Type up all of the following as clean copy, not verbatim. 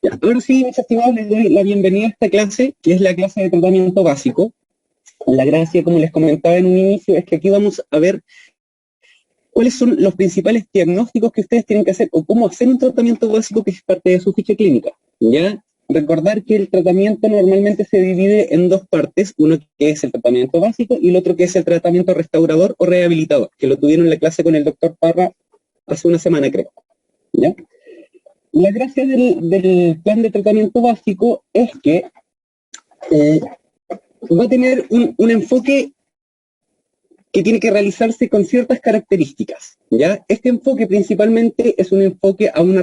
Ya, ahora sí, mis estimados, les doy la bienvenida a esta clase, que es la clase de tratamiento básico. La gracia, como les comentaba en un inicio, es que aquí vamos a ver cuáles son los principales diagnósticos que ustedes tienen que hacer o cómo hacer un tratamiento básico que es parte de su ficha clínica. ¿Ya? Recordar que el tratamiento normalmente se divide en dos partes, uno que es el tratamiento básico y el otro que es el tratamiento restaurador o rehabilitador, que lo tuvieron en la clase con el doctor Parra hace una semana, creo. ¿Ya? La gracia del plan de tratamiento básico es que va a tener un enfoque que tiene que realizarse con ciertas características, ¿ya? Este enfoque principalmente es un enfoque a una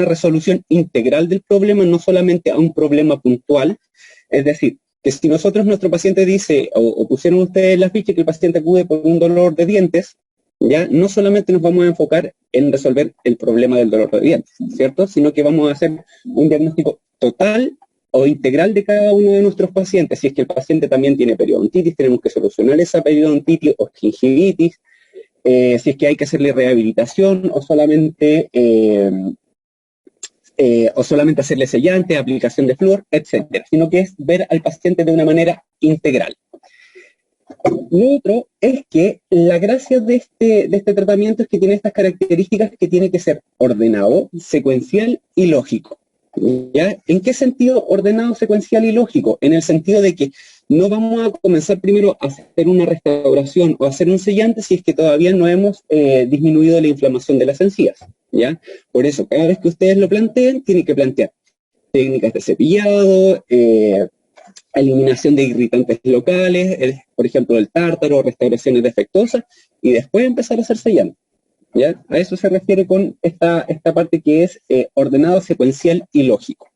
resolución integral del problema, no solamente a un problema puntual. Es decir, que si nuestro paciente dice, o pusieron ustedes en la ficha que el paciente acude por un dolor de dientes, ya no solamente nos vamos a enfocar en resolver el problema del dolor de dientes, ¿cierto? Sino que vamos a hacer un diagnóstico total o integral de cada uno de nuestros pacientes. Si es que el paciente también tiene periodontitis, tenemos que solucionar esa periodontitis o gingivitis. Si es que hay que hacerle rehabilitación o solamente hacerle sellante, aplicación de flúor, etcétera. Sino que es ver al paciente de una manera integral. Lo otro es que la gracia de este tratamiento es que tiene estas características que tiene que ser ordenado, secuencial y lógico. ¿Ya? ¿En qué sentido ordenado, secuencial y lógico? En el sentido de que no vamos a comenzar primero a hacer una restauración o a hacer un sellante si es que todavía no hemos disminuido la inflamación de las encías, ¿ya? Por eso, cada vez que ustedes lo planteen, tienen que plantear técnicas de cepillado, eliminación de irritantes locales, por ejemplo el tártaro, restauraciones defectuosas, y después empezar a hacer sellante. ¿Ya? A eso se refiere con esta parte que es ordenado, secuencial y lógico.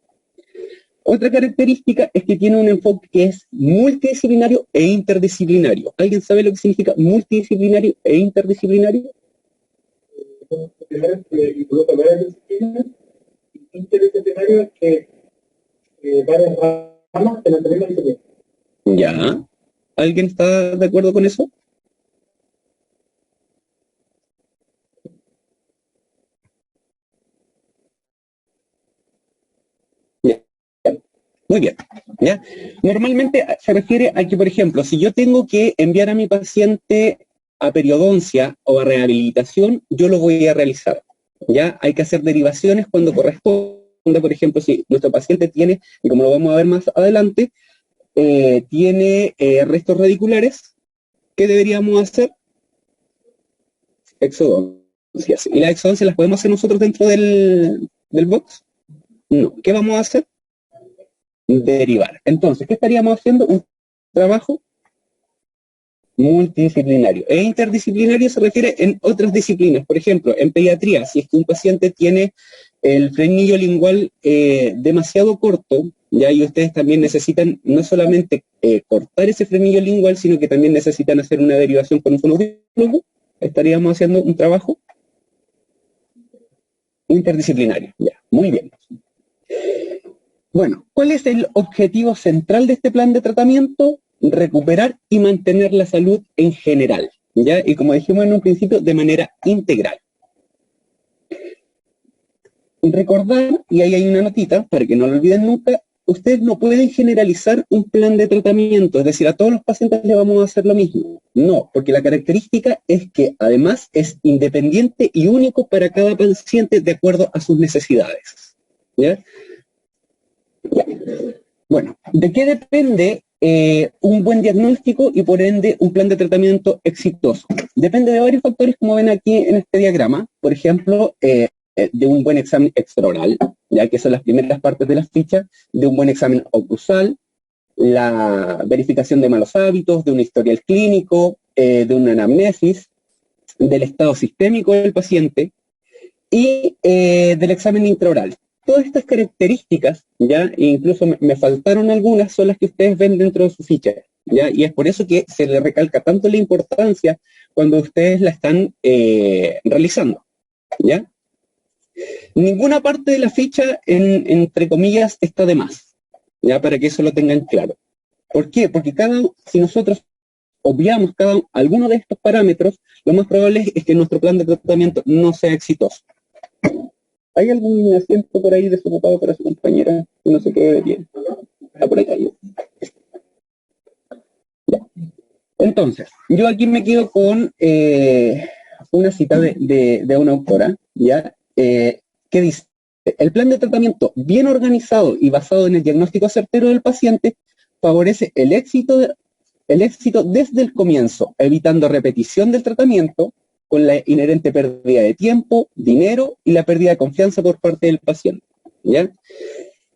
Otra característica es que tiene un enfoque que es multidisciplinario e interdisciplinario. ¿Alguien sabe lo que significa multidisciplinario e interdisciplinario? Interdisciplinario es que varias ramas de la misma disciplina. ¿Ya? ¿Alguien está de acuerdo con eso? Muy bien, ¿ya? Normalmente se refiere a que, por ejemplo, si yo tengo que enviar a mi paciente a periodoncia o a rehabilitación, yo lo voy a realizar, ¿ya? Hay que hacer derivaciones cuando corresponda, por ejemplo, si nuestro paciente tiene, y como lo vamos a ver más adelante, tiene restos radiculares, ¿qué deberíamos hacer? Exodoncias. ¿Y las exodoncias las podemos hacer nosotros dentro del box? No. ¿Qué vamos a hacer? Derivar. Entonces, ¿qué estaríamos haciendo? Un trabajo multidisciplinario. E interdisciplinario se refiere en otras disciplinas. Por ejemplo, en pediatría, si es que un paciente tiene el frenillo lingual demasiado corto, ya y ustedes también necesitan no solamente cortar ese frenillo lingual, sino que también necesitan hacer una derivación con un fonoaudiólogo, estaríamos haciendo un trabajo interdisciplinario. Ya, muy bien. Bueno, ¿cuál es el objetivo central de este plan de tratamiento? Recuperar y mantener la salud en general, ¿ya? Y como dijimos en un principio, de manera integral. Recordar, y ahí hay una notita, para que no lo olviden nunca, ustedes no pueden generalizar un plan de tratamiento, es decir, a todos los pacientes les vamos a hacer lo mismo. No, porque la característica es que además es independiente y único para cada paciente de acuerdo a sus necesidades, ¿ya? Bueno, ¿de qué depende un buen diagnóstico y por ende un plan de tratamiento exitoso? Depende de varios factores, como ven aquí en este diagrama. Por ejemplo, de un buen examen extraoral, ya que son las primeras partes de la ficha, de un buen examen oclusal, la verificación de malos hábitos, de un historial clínico, de una anamnesis, del estado sistémico del paciente y del examen intraoral. Todas estas características, ya, incluso me faltaron algunas, son las que ustedes ven dentro de su ficha, ya, y es por eso que se le recalca tanto la importancia cuando ustedes la están realizando, ya. Ninguna parte de la ficha, entre comillas, está de más, ya, para que eso lo tengan claro. ¿Por qué? Porque si nosotros obviamos alguno de estos parámetros, lo más probable es que nuestro plan de tratamiento no sea exitoso. ¿Hay algún asiento por ahí desocupado para su compañera que no se quede de pie? Está por acá. Ya. Entonces, yo aquí me quedo con una cita de una autora, ¿ya? Que dice, el plan de tratamiento bien organizado y basado en el diagnóstico certero del paciente favorece el éxito desde el comienzo, evitando repetición del tratamiento con la inherente pérdida de tiempo, dinero y la pérdida de confianza por parte del paciente, ¿ya?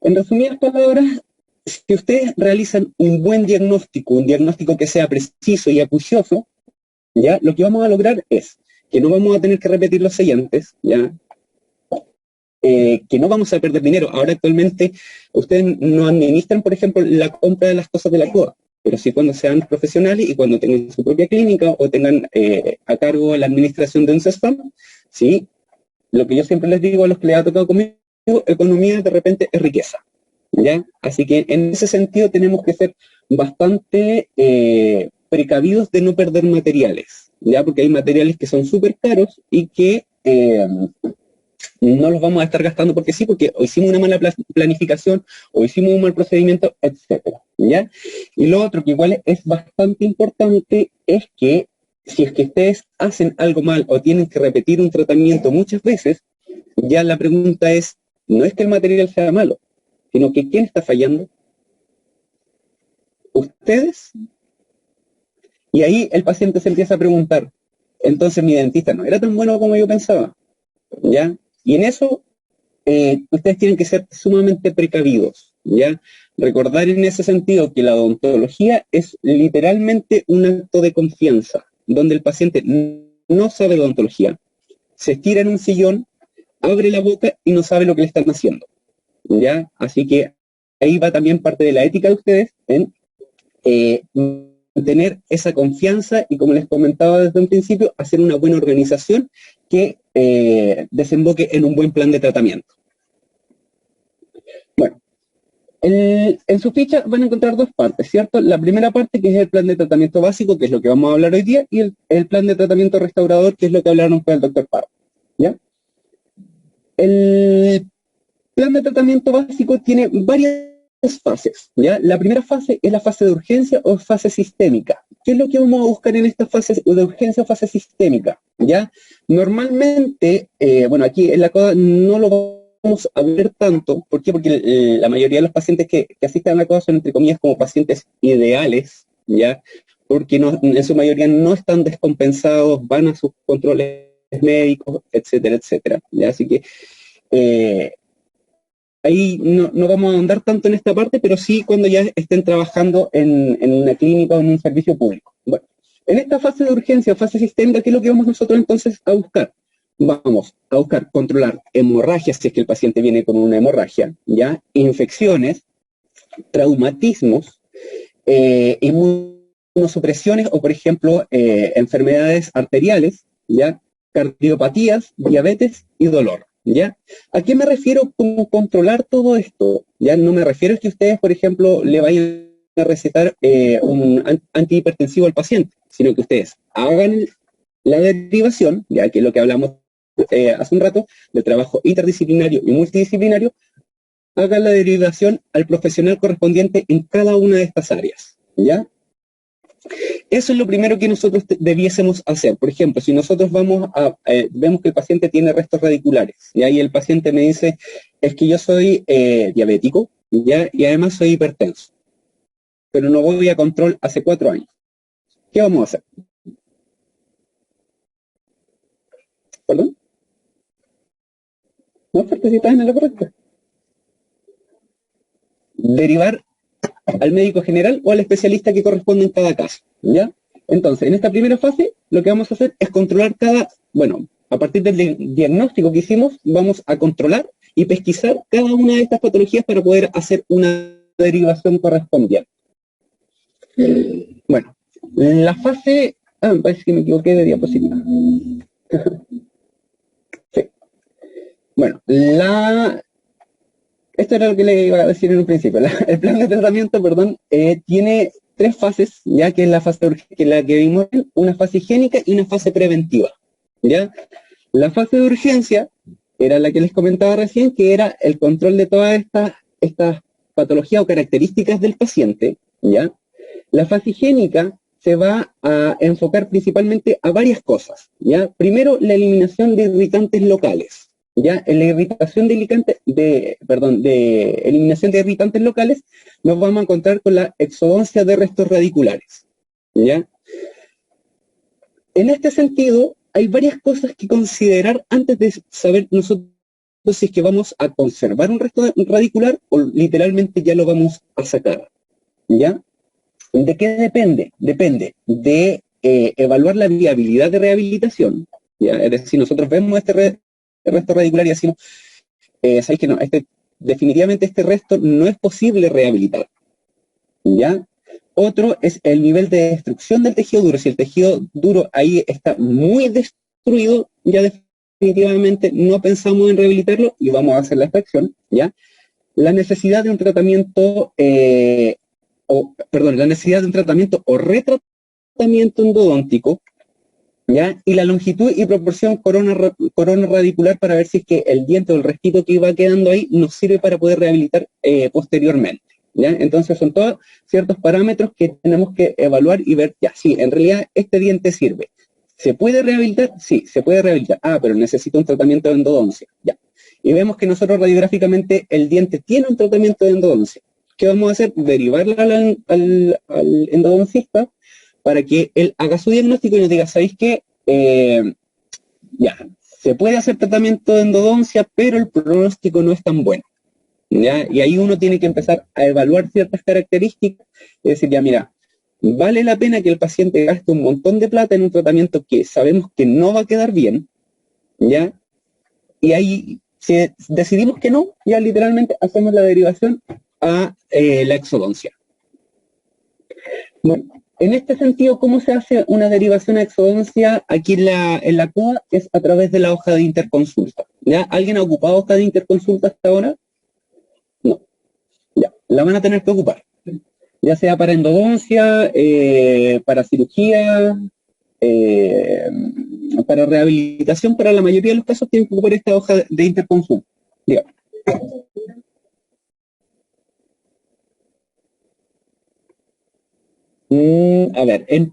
En resumidas palabras, si ustedes realizan un buen diagnóstico, un diagnóstico que sea preciso y acucioso, ¿ya? Lo que vamos a lograr es que no vamos a tener que repetir los sellantes, ¿ya? Que no vamos a perder dinero. Ahora actualmente ustedes no administran, por ejemplo, la compra de las cosas de la COA, pero sí cuando sean profesionales y cuando tengan su propia clínica o tengan a cargo la administración de un CESFAM, ¿sí? Lo que yo siempre les digo a los que les ha tocado conmigo, economía de repente es riqueza, ¿ya? Así que en ese sentido tenemos que ser bastante precavidos de no perder materiales, ¿ya? Porque hay materiales que son súper caros y que no los vamos a estar gastando porque sí, porque o hicimos una mala planificación, o hicimos un mal procedimiento, etcétera, ¿ya? Y lo otro que igual es bastante importante es que si es que ustedes hacen algo mal o tienen que repetir un tratamiento muchas veces, ya la pregunta es, no es que el material sea malo, sino que ¿quién está fallando? ¿Ustedes? Y ahí el paciente se empieza a preguntar, entonces mi dentista no era tan bueno como yo pensaba, ¿ya? Y en eso ustedes tienen que ser sumamente precavidos, ¿ya? Recordar en ese sentido que la odontología es literalmente un acto de confianza, donde el paciente no sabe de odontología, se estira en un sillón, abre la boca y no sabe lo que le están haciendo, ¿ya? Así que ahí va también parte de la ética de ustedes en tener esa confianza y, como les comentaba desde un principio, hacer una buena organización que desemboque en un buen plan de tratamiento. Bueno, en su ficha van a encontrar dos partes, ¿cierto? La primera parte, que es el plan de tratamiento básico, que es lo que vamos a hablar hoy día, y el plan de tratamiento restaurador, que es lo que hablaron con el doctor Parra, ¿ya? El plan de tratamiento básico tiene varias fases, ¿ya? La primera fase es la fase de urgencia o fase sistémica. ¿Qué es lo que vamos a buscar en esta fase de urgencia o fase sistémica? ¿Ya? Normalmente, bueno, aquí en la CODA no lo vamos a ver tanto. ¿Por qué? Porque la mayoría de los pacientes que asisten a la CODA son, entre comillas, como pacientes ideales, ¿ya? Porque no, en su mayoría no están descompensados, van a sus controles médicos, etcétera, etcétera, ¿ya? Así que ahí no vamos a ahondar tanto en esta parte, pero sí cuando ya estén trabajando en una clínica o en un servicio público. Bueno, en esta fase de urgencia, fase sistémica, ¿qué es lo que vamos nosotros entonces a buscar? Vamos a buscar controlar hemorragias, si es que el paciente viene con una hemorragia, ¿ya? Infecciones, traumatismos, inmunosupresiones o, por ejemplo, enfermedades arteriales, ¿ya? Cardiopatías, diabetes y dolor, ¿ya? ¿A qué me refiero con controlar todo esto? Ya no me refiero a que ustedes, por ejemplo, le vayan a recetar un antihipertensivo al paciente, sino que ustedes hagan la derivación, ya que es lo que hablamos hace un rato, del trabajo interdisciplinario y multidisciplinario, hagan la derivación al profesional correspondiente en cada una de estas áreas, ¿ya? Eso es lo primero que nosotros debiésemos hacer. Por ejemplo, si nosotros vamos vemos que el paciente tiene restos radiculares, y ahí el paciente me dice, es que yo soy diabético, ¿ya? Y además soy hipertenso, pero no voy a control hace 4 años. ¿Qué vamos a hacer? ¿Perdón? No, porque si estás en lo correcto. Derivar al médico general o al especialista que corresponde en cada caso, ¿ya? Entonces, en esta primera fase, lo que vamos a hacer es controlar a partir del diagnóstico que hicimos, vamos a controlar y pesquisar cada una de estas patologías para poder hacer una derivación correspondiente. Bueno, la fase... me parece que me equivoqué de diapositiva. Sí. Bueno, esto era lo que le iba a decir en un principio. El plan de tratamiento, tiene 3 fases, ya que es la fase que la que vimos, una fase higiénica y una fase preventiva, ¿ya? La fase de urgencia era la que les comentaba recién, que era el control de todas estas patologías o características del paciente, ¿ya? La fase higiénica se va a enfocar principalmente a varias cosas, ¿ya? Primero, la eliminación de irritantes locales, ¿ya? En la eliminación de irritantes locales nos vamos a encontrar con la exodoncia de restos radiculares, ¿ya? En este sentido, hay varias cosas que considerar antes de saber nosotros si es que vamos a conservar un resto radicular o literalmente ya lo vamos a sacar, ¿ya? ¿De qué depende? Depende de evaluar la viabilidad de rehabilitación, ¿ya? Es decir, nosotros vemos este resto radicular y decimos, ¿sabéis que no? Definitivamente este resto no es posible rehabilitar, ¿ya? Otro es el nivel de destrucción del tejido duro. Si el tejido duro ahí está muy destruido, ya definitivamente no pensamos en rehabilitarlo y vamos a hacer la extracción, ¿ya? La necesidad de un tratamiento, la necesidad de un tratamiento o retratamiento endodóntico, ¿ya? Y la longitud y proporción corona radicular para ver si es que el diente o el restito que iba quedando ahí nos sirve para poder rehabilitar posteriormente, ¿ya? Entonces son todos ciertos parámetros que tenemos que evaluar y ver, ya, sí, en realidad este diente sirve. ¿Se puede rehabilitar? Sí, se puede rehabilitar. Ah, pero necesita un tratamiento de endodoncia, ya. Y vemos que nosotros radiográficamente el diente tiene un tratamiento de endodoncia. ¿Qué vamos a hacer? Derivarla al endodoncista para que él haga su diagnóstico y nos diga, ¿sabéis qué? Ya, se puede hacer tratamiento de endodoncia, pero el pronóstico no es tan bueno, ¿ya? Y ahí uno tiene que empezar a evaluar ciertas características y decir, ya, mira, vale la pena que el paciente gaste un montón de plata en un tratamiento que sabemos que no va a quedar bien, ¿ya? Y ahí, si decidimos que no, ya literalmente hacemos la derivación a la exodoncia. Bueno, en este sentido, ¿cómo se hace una derivación a exodoncia aquí en la COA? Es a través de la hoja de interconsulta, ¿ya? ¿Alguien ha ocupado hoja de interconsulta hasta ahora? No. Ya, la van a tener que ocupar. Ya sea para endodoncia, para cirugía, para rehabilitación, para la mayoría de los casos tienen que ocupar esta hoja de interconsulta. Dígame. A ver, en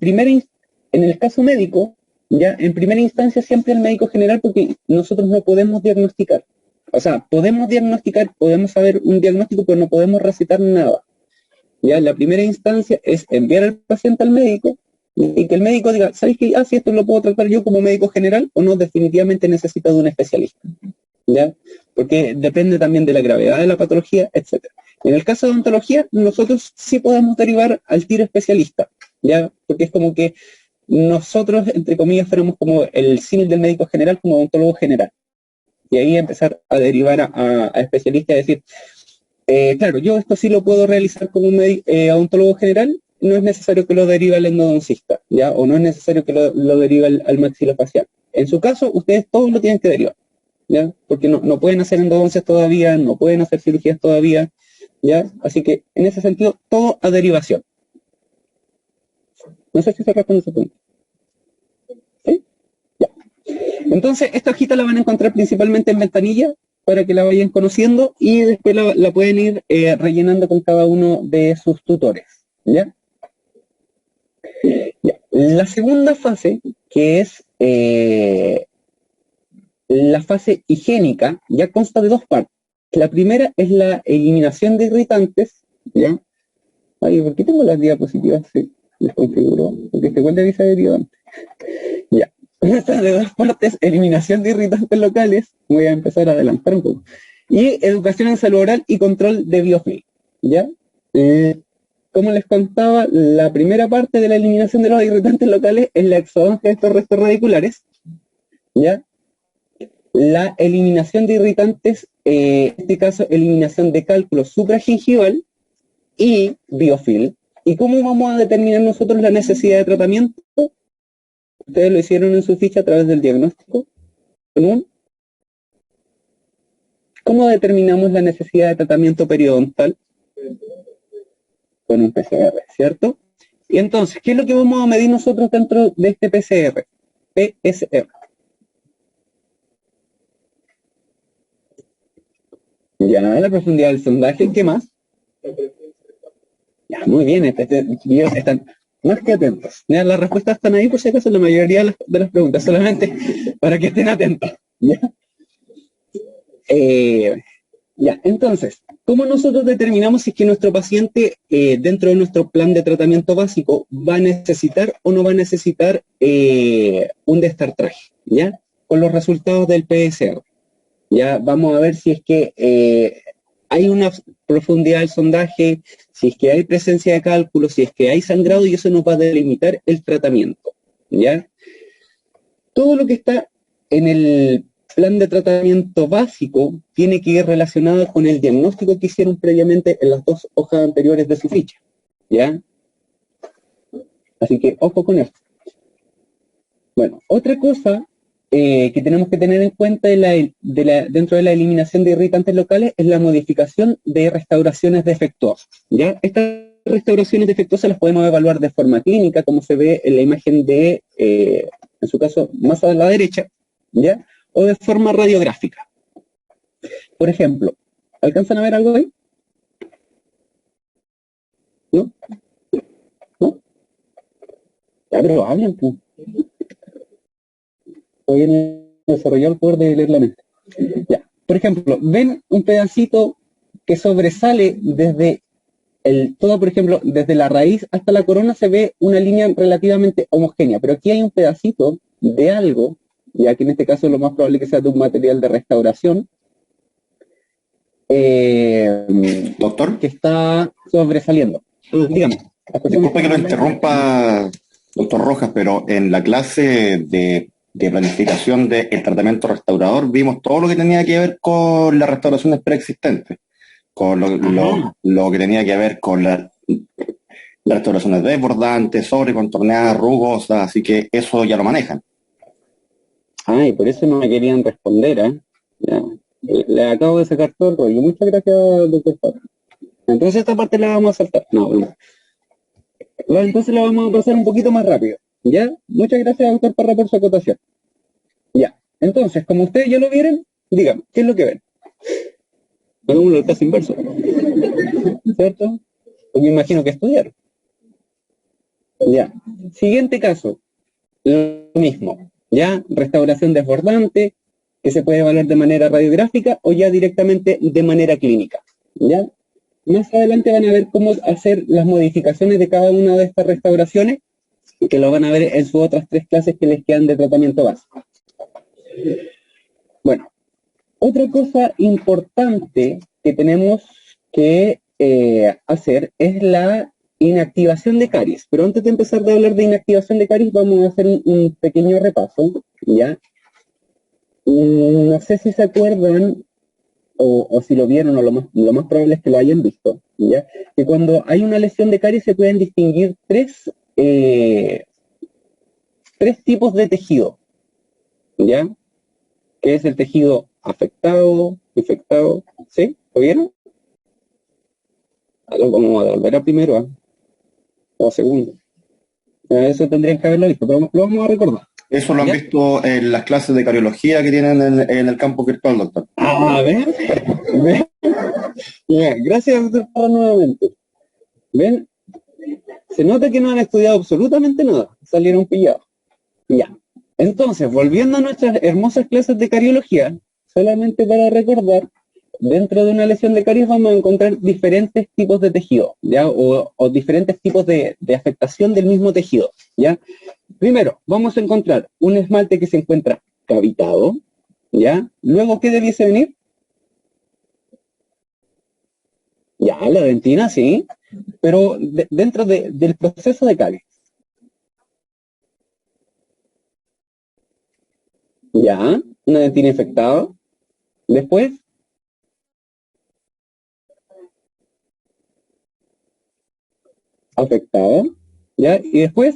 el caso médico, ya en primera instancia siempre el médico general, porque nosotros no podemos diagnosticar. O sea, podemos diagnosticar, podemos saber un diagnóstico, pero no podemos recetar nada. Ya la primera instancia es enviar al paciente al médico y que el médico diga, ¿sabes qué? Si esto lo puedo tratar yo como médico general o no, definitivamente necesito de un especialista, ¿ya? Porque depende también de la gravedad de la patología, etc. En el caso de odontología, nosotros sí podemos derivar al tiro especialista, ¿ya? Porque es como que nosotros, entre comillas, fuéramos como el símil del médico general como odontólogo general. Y ahí empezar a derivar a especialistas, es decir, claro, yo esto sí lo puedo realizar como un odontólogo general, no es necesario que lo derive al endodoncista, ¿ya? O no es necesario que lo derive al maxilofacial. En su caso, ustedes todos lo tienen que derivar, ¿ya? Porque no pueden hacer endodoncias todavía, no pueden hacer cirugías todavía, ¿ya? Así que, en ese sentido, todo a derivación. No sé si se responde ese punto. ¿Sí? Ya. Entonces, esta hojita la van a encontrar principalmente en ventanilla, para que la vayan conociendo y después la pueden ir rellenando con cada uno de sus tutores, ¿ya? Ya. La segunda fase, que es la fase higiénica, ya consta de dos partes. La primera es la eliminación de irritantes, ¿ya? Ay, ¿por qué tengo las diapositivas? Sí, les configuro, porque este cuenta que se ha derivado antes. Ya. Estas de dos partes, eliminación de irritantes locales, voy a empezar a adelantar un poco, y educación en salud oral y control de biofilm, ¿ya? Como les contaba, la primera parte de la eliminación de los irritantes locales es la exodoncia de estos restos radiculares, ¿ya? La eliminación de irritantes, en este caso, eliminación de cálculo supragingival y biofilm. ¿Y cómo vamos a determinar nosotros la necesidad de tratamiento? Ustedes lo hicieron en su ficha a través del diagnóstico. ¿Cómo determinamos la necesidad de tratamiento periodontal? Con un PCR, ¿cierto? Y entonces, ¿qué es lo que vamos a medir nosotros dentro de este PCR? PSR. Ya, la profundidad del sondaje, ¿qué más? Ya, muy bien, ellos están más que atentos. Ya, las respuestas están ahí por si acaso en la mayoría de las preguntas, solamente para que estén atentos. ¿Ya? Ya, entonces, ¿cómo nosotros determinamos si es que nuestro paciente dentro de nuestro plan de tratamiento básico va a necesitar o no va a necesitar un destartraje? ¿Ya? Con los resultados del PSR. Ya vamos a ver si es que hay una profundidad del sondaje, si es que hay presencia de cálculo, si es que hay sangrado, y eso nos va a delimitar el tratamiento. ¿Ya? Todo lo que está en el plan de tratamiento básico tiene que ir relacionado con el diagnóstico que hicieron previamente en las 2 hojas anteriores de su ficha. ¿Ya? Así que ojo con esto. Bueno, otra cosa que tenemos que tener en cuenta dentro de la eliminación de irritantes locales es la modificación de restauraciones defectuosas. ¿Ya? Estas restauraciones defectuosas las podemos evaluar de forma clínica, como se ve en la imagen de, en su caso, más a la derecha, ¿ya? O de forma radiográfica. Por ejemplo, ¿alcanzan a ver algo ahí? ¿No? ¿No? Ya, pero hablen, pues. Todavía no he desarrollado el poder de leer la mente. Ya. Por ejemplo, ven un pedacito que sobresale desde todo, por ejemplo, desde la raíz hasta la corona se ve una línea relativamente homogénea, pero aquí hay un pedacito de algo, ya que en este caso lo más probable que sea de un material de restauración, Doctor, que está sobresaliendo. Dígame. disculpe que lo interrumpa, doctor Rojas, pero en la clase de planificación del tratamiento restaurador vimos todo lo que tenía que ver con las restauraciones preexistentes, con lo que tenía que ver con las restauraciones desbordantes, sobrecontorneadas, rugosas, así que eso ya lo manejan. Ay, por eso no me querían responder, ¿eh? Ya. Le acabo de sacar todo el rollo. Muchas gracias, doctor Parra. Entonces esta parte la vamos a saltar. No, no. Entonces la vamos a pasar un poquito más rápido. ¿Ya? Muchas gracias, doctor Parra, por su acotación. Ya. Entonces, como ustedes ya lo vieron, díganme, ¿qué es lo que ven? Hagámoslo el caso inverso. ¿Cierto? Pues me imagino que estudiaron. Ya. Siguiente caso. Lo mismo. ¿Ya? Restauración desbordante, que se puede evaluar de manera radiográfica o ya directamente de manera clínica. ¿Ya? Más adelante van a ver cómo hacer las modificaciones de cada una de estas restauraciones, que lo van a ver en sus otras 3 clases que les quedan de tratamiento básico. Bueno, otra cosa importante que tenemos que hacer es la inactivación de caries. Pero antes de empezar a hablar de inactivación de caries, vamos a hacer un pequeño repaso, ¿ya? No sé si se acuerdan o si lo vieron, o lo más probable es que lo hayan visto, ¿ya? Que cuando hay una lesión de caries se pueden distinguir 3 tipos de tejido, ¿ya? Que es el tejido afectado, infectado, ¿sí? ¿Lo vieron? Vamos a volver a primero, ¿eh? O a segundo. Eso tendrían que haberlo visto, pero lo vamos a recordar. Eso lo han visto en las clases de cariología que tienen en el campo virtual, doctor. A ver. Ya, gracias, doctor, nuevamente. ¿Ven? Se nota que no han estudiado absolutamente nada. Salieron pillados. Ya. Entonces, volviendo a nuestras hermosas clases de cariología, solamente para recordar, dentro de una lesión de caries vamos a encontrar diferentes tipos de tejido, ¿ya? O diferentes tipos de afectación del mismo tejido, ¿ya? Primero, vamos a encontrar un esmalte que se encuentra cavitado, ¿ya? Luego, ¿qué debiese venir? Ya, la dentina, sí, pero dentro del proceso de caries. Ya, una dentina infectada. Después, afectada, ¿ya? Y después,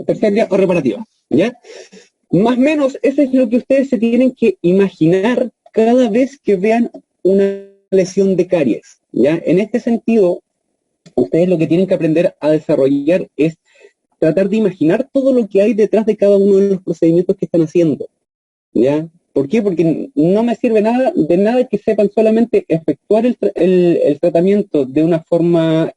terciaria o reparativa, ¿ya? Más o menos, eso es lo que ustedes se tienen que imaginar cada vez que vean una lesión de caries, ¿ya? En este sentido, ustedes lo que tienen que aprender a desarrollar es tratar de imaginar todo lo que hay detrás de cada uno de los procedimientos que están haciendo, ¿ya? ¿Por qué? Porque no me sirve de nada que sepan solamente efectuar el tratamiento de una forma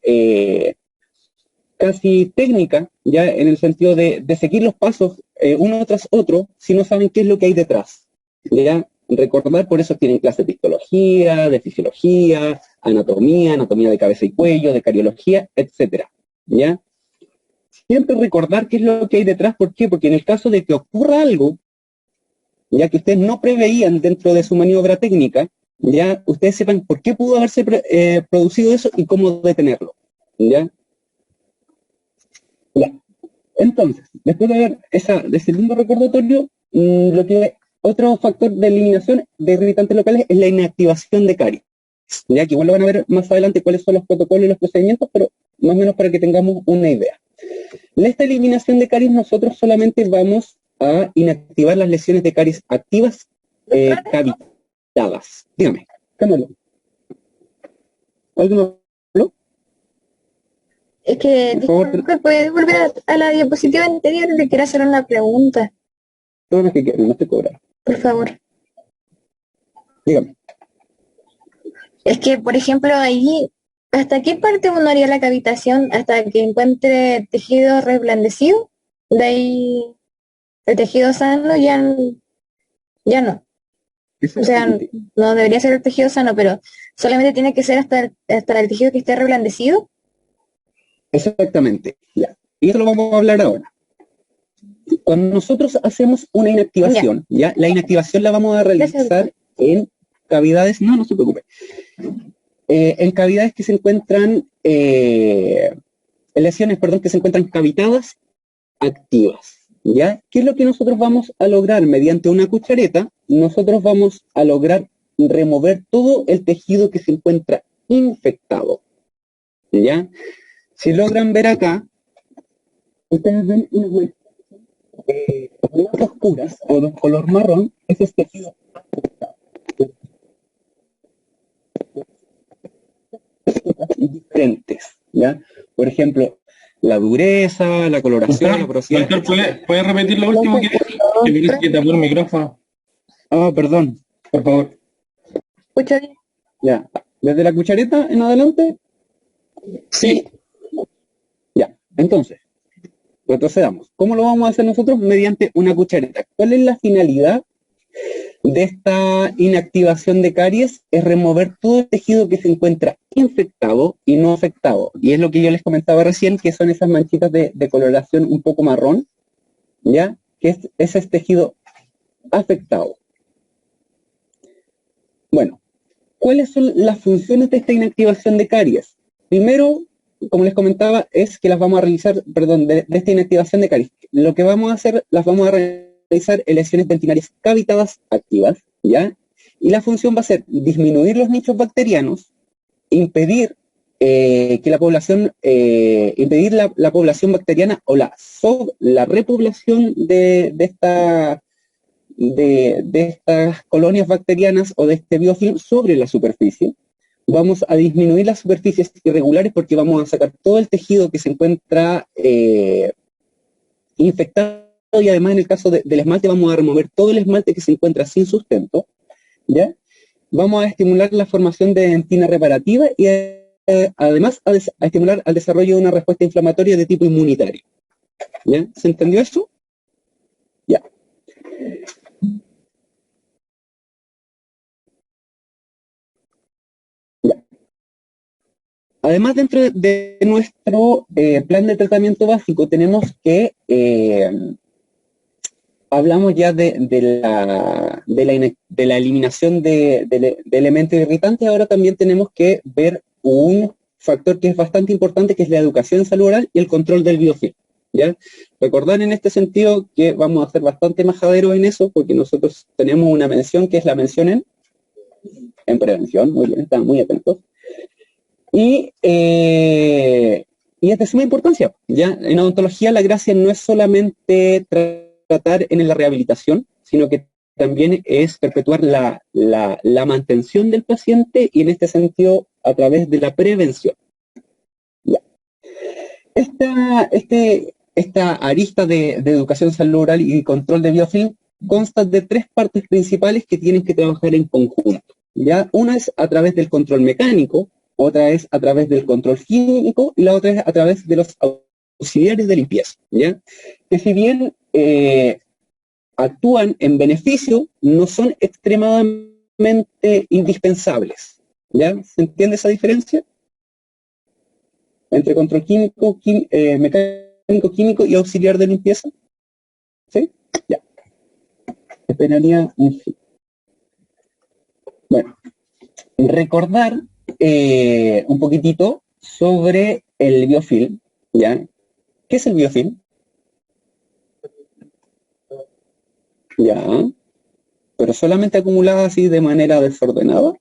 casi técnica, ya en el sentido de seguir los pasos uno tras otro, si no saben qué es lo que hay detrás. ¿Ya? Recordar, por eso tienen clases de histología, de fisiología, anatomía de cabeza y cuello, de cardiología, etcétera. ¿Ya? Siempre recordar qué es lo que hay detrás. ¿Por qué? Porque en el caso de que ocurra algo, ya que ustedes no preveían dentro de su maniobra técnica, ya ustedes sepan por qué pudo haberse producido eso y cómo detenerlo. ¿Ya? Ya. Entonces, después de ver de ese lindo recordatorio, otro factor de eliminación de irritantes locales es la inactivación de caries. Ya que igual lo van a ver más adelante cuáles son los protocolos y los procedimientos, pero más o menos para que tengamos una idea. En esta eliminación de caries nosotros solamente vamos a inactivar las lesiones de caries activas cavitadas. Dígame, cámelo. ¿Alguno? Es que, disculpe, ¿puede volver a la diapositiva anterior? Le quiero hacer una pregunta. Todo lo que quieran, no te cobran. Por favor. Dígame. Es que, por ejemplo, ahí, ¿hasta qué parte uno haría la cavitación? ¿Hasta que encuentre tejido reblandecido? De ahí, el tejido sano ya no. O sea, no debería ser el tejido sano, pero solamente tiene que ser hasta el tejido que esté reblandecido. Exactamente, ya. Y eso lo vamos a hablar ahora. Cuando nosotros hacemos una inactivación, ya, la inactivación la vamos a realizar en cavidades, no se preocupe, en cavidades que se encuentran, lesiones, perdón, que se encuentran cavitadas activas, ¿ya? ¿Qué es lo que nosotros vamos a lograr? Mediante una cuchareta, nosotros vamos a lograr remover todo el tejido que se encuentra infectado, ¿ya? Si logran ver acá, ustedes ven unas manchas más oscuras o de color marrón, ese es tejido afectado. Diferentes, ¿ya? Por ejemplo, la dureza, la coloración, la porosidad. ¿Puedes repetir lo último que parece que tapó el micrófono? Perdón, por favor. ¿Escucho bien? Ya, desde la cuchareta en adelante. Sí. Ya, entonces, retrocedamos. ¿Cómo lo vamos a hacer nosotros? Mediante una cuchareta. ¿Cuál es la finalidad de esta inactivación de caries? Es remover todo el tejido que se encuentra infectado y no afectado. Y es lo que yo les comentaba recién, que son esas manchitas de coloración un poco marrón, ¿ya? Que es ese tejido afectado. Bueno, ¿cuáles son las funciones de esta inactivación de caries? Primero, como les comentaba, es que las vamos a realizar, de esta inactivación de caries. Lo que vamos a hacer, las vamos a realizar en lesiones dentinarias cavitadas activas, ¿ya? Y la función va a ser disminuir los nichos bacterianos, impedir que la población, impedir la población bacteriana o la repoblación de estas colonias bacterianas o de este biofilm sobre la superficie. Vamos a disminuir las superficies irregulares porque vamos a sacar todo el tejido que se encuentra infectado, y además en el caso del esmalte vamos a remover todo el esmalte que se encuentra sin sustento, ¿ya? Vamos a estimular la formación de dentina reparativa y además a estimular al desarrollo de una respuesta inflamatoria de tipo inmunitario. ¿Ya? ¿Se entendió eso? Ya. Además, dentro de nuestro plan de tratamiento básico, tenemos que, hablamos ya de la eliminación de elementos irritantes. Ahora también tenemos que ver un factor que es bastante importante, que es la educación en salud oral y el control del biofilm, ¿ya? Recordar en este sentido que vamos a ser bastante majaderos en eso, porque nosotros tenemos una mención que es la mención en prevención. Muy bien, están muy atentos. Y es de suma importancia, ¿ya? En odontología la gracia no es solamente tratar en la rehabilitación, sino que también es perpetuar la mantención del paciente, y en este sentido a través de la prevención. ¿Ya? Esta arista de educación salud oral y control de biofilm consta de tres partes principales que tienen que trabajar en conjunto, ¿ya? Una es a través del control mecánico, otra es a través del control químico y la otra es a través de los auxiliares de limpieza, ¿ya? Que si bien actúan en beneficio, no son extremadamente indispensables, ¿ya? ¿Se entiende esa diferencia? Entre control químico, mecánico, químico y auxiliar de limpieza. ¿Sí? Ya. Esperaría un... Bueno, recordar un poquitito sobre el biofilm, ¿ya? ¿Qué es el biofilm? Ya. Pero solamente acumulada así de manera desordenada.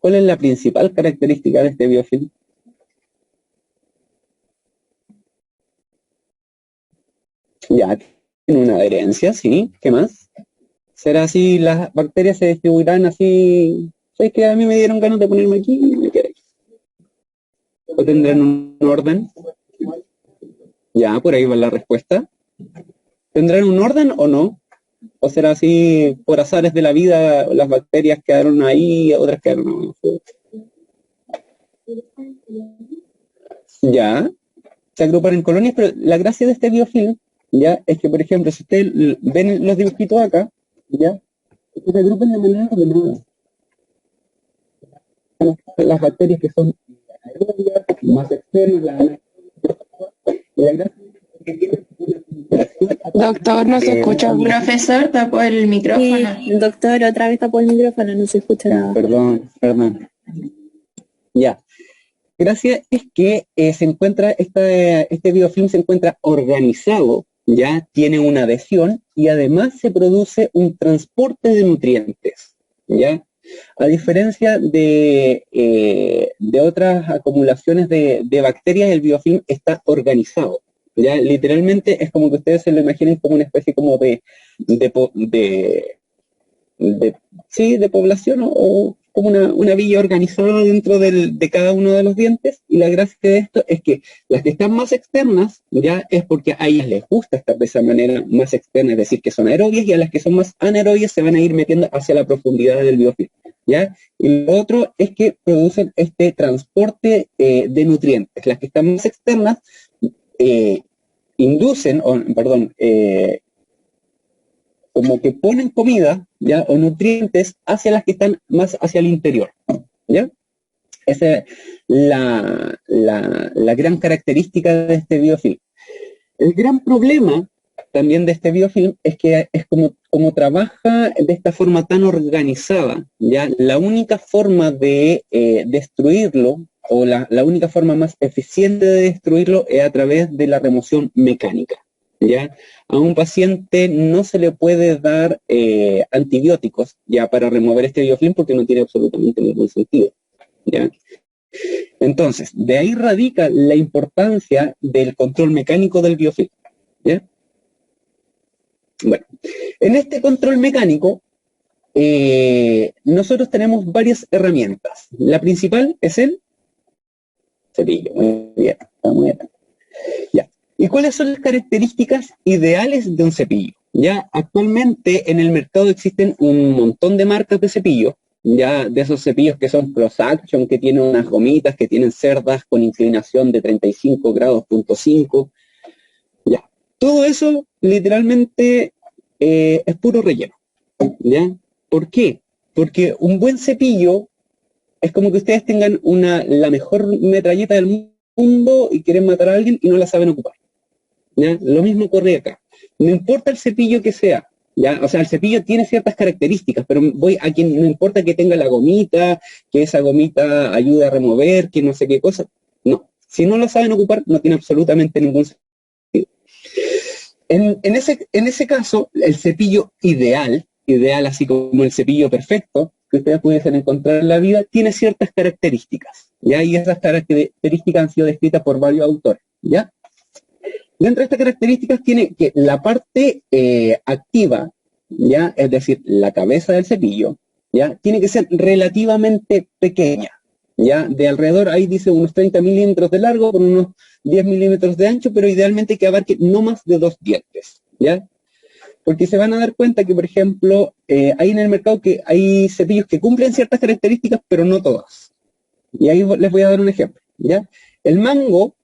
¿Cuál es la principal característica de este biofilm? Ya, tiene una adherencia, sí. ¿Qué más? ¿Será así? ¿Las bacterias se distribuirán así? ¿Sabes que a mí me dieron ganas de ponerme aquí y me quedé? ¿O tendrán un orden? Ya, por ahí va la respuesta. ¿Tendrán un orden o no? ¿O será así, por azares de la vida, las bacterias quedaron ahí, otras quedaron ahí? Ya, se agrupan en colonias, pero la gracia de este biofilm, ya, es que, por ejemplo, si ustedes ven los dibujitos acá, ya, es que se agrupan de manera ordenada. Las bacterias que son aerobias, más externas, la gracia es que tienen Doctor, no se escucha. Profesor, tapó el micrófono. Sí, doctor, otra vez tapó el micrófono, no se escucha nada. Perdón. Ya. Gracia es que se encuentra, este biofilm se encuentra organizado, ya tiene una adhesión y además se produce un transporte de nutrientes, ya. A diferencia de otras acumulaciones de bacterias, el biofilm está organizado. Ya, literalmente es como que ustedes se lo imaginen como una especie como de población o como una villa organizada dentro de cada uno de los dientes, y la gracia de esto es que las que están más externas ya es porque a ellas les gusta estar de esa manera más externa, es decir, que son aerobias, y a las que son más anaerobias se van a ir metiendo hacia la profundidad del biofilm, ¿ya? Y lo otro es que producen este transporte de nutrientes. Las que están más externas como que ponen comida, ¿ya? O nutrientes hacia las que están más hacia el interior, ¿ya? Esa es la gran característica de este biofilm. El gran problema también de este biofilm es que es como trabaja de esta forma tan organizada, ¿ya? La única forma de destruirlo, o la única forma más eficiente de destruirlo, es a través de la remoción mecánica, ¿ya? A un paciente no se le puede dar antibióticos, ya, para remover este biofilm, porque no tiene absolutamente ningún sentido, ¿ya? Entonces, de ahí radica la importancia del control mecánico del biofilm, ¿ya? Bueno, en este control mecánico, nosotros tenemos varias herramientas. La principal es el cepillo. Muy bien, está muy bien. Ya. ¿Y cuáles son las características ideales de un cepillo? Ya, actualmente en el mercado existen un montón de marcas de cepillo, ya, de esos cepillos que son cross action, que tienen unas gomitas, que tienen cerdas con inclinación de 35 grados, .5. Ya, todo eso literalmente es puro relleno, ¿ya? ¿Por qué? Porque un buen cepillo es como que ustedes tengan la mejor metralleta del mundo y quieren matar a alguien y no la saben ocupar, ¿ya? Lo mismo ocurre acá. No importa el cepillo que sea, ¿ya? O sea, el cepillo tiene ciertas características, pero voy a quien no importa que tenga la gomita, que esa gomita ayude a remover, que no sé qué cosa. No, si no lo saben ocupar, no tiene absolutamente ningún sentido. En ese caso, el cepillo ideal así como el cepillo perfecto, que ustedes pudiesen encontrar en la vida, tiene ciertas características, ¿ya? Y esas características han sido descritas por varios autores, ¿ya? Dentro de estas características tiene que la parte activa, ¿ya? Es decir, la cabeza del cepillo, ¿ya? Tiene que ser relativamente pequeña, ¿ya? De alrededor, ahí dice unos 30 milímetros de largo por unos 10 milímetros de ancho, pero idealmente que abarque no más de 2 dientes, ¿ya? Porque se van a dar cuenta que, por ejemplo, hay en el mercado que hay cepillos que cumplen ciertas características, pero no todas. Y ahí les voy a dar un ejemplo, ¿ya? El mango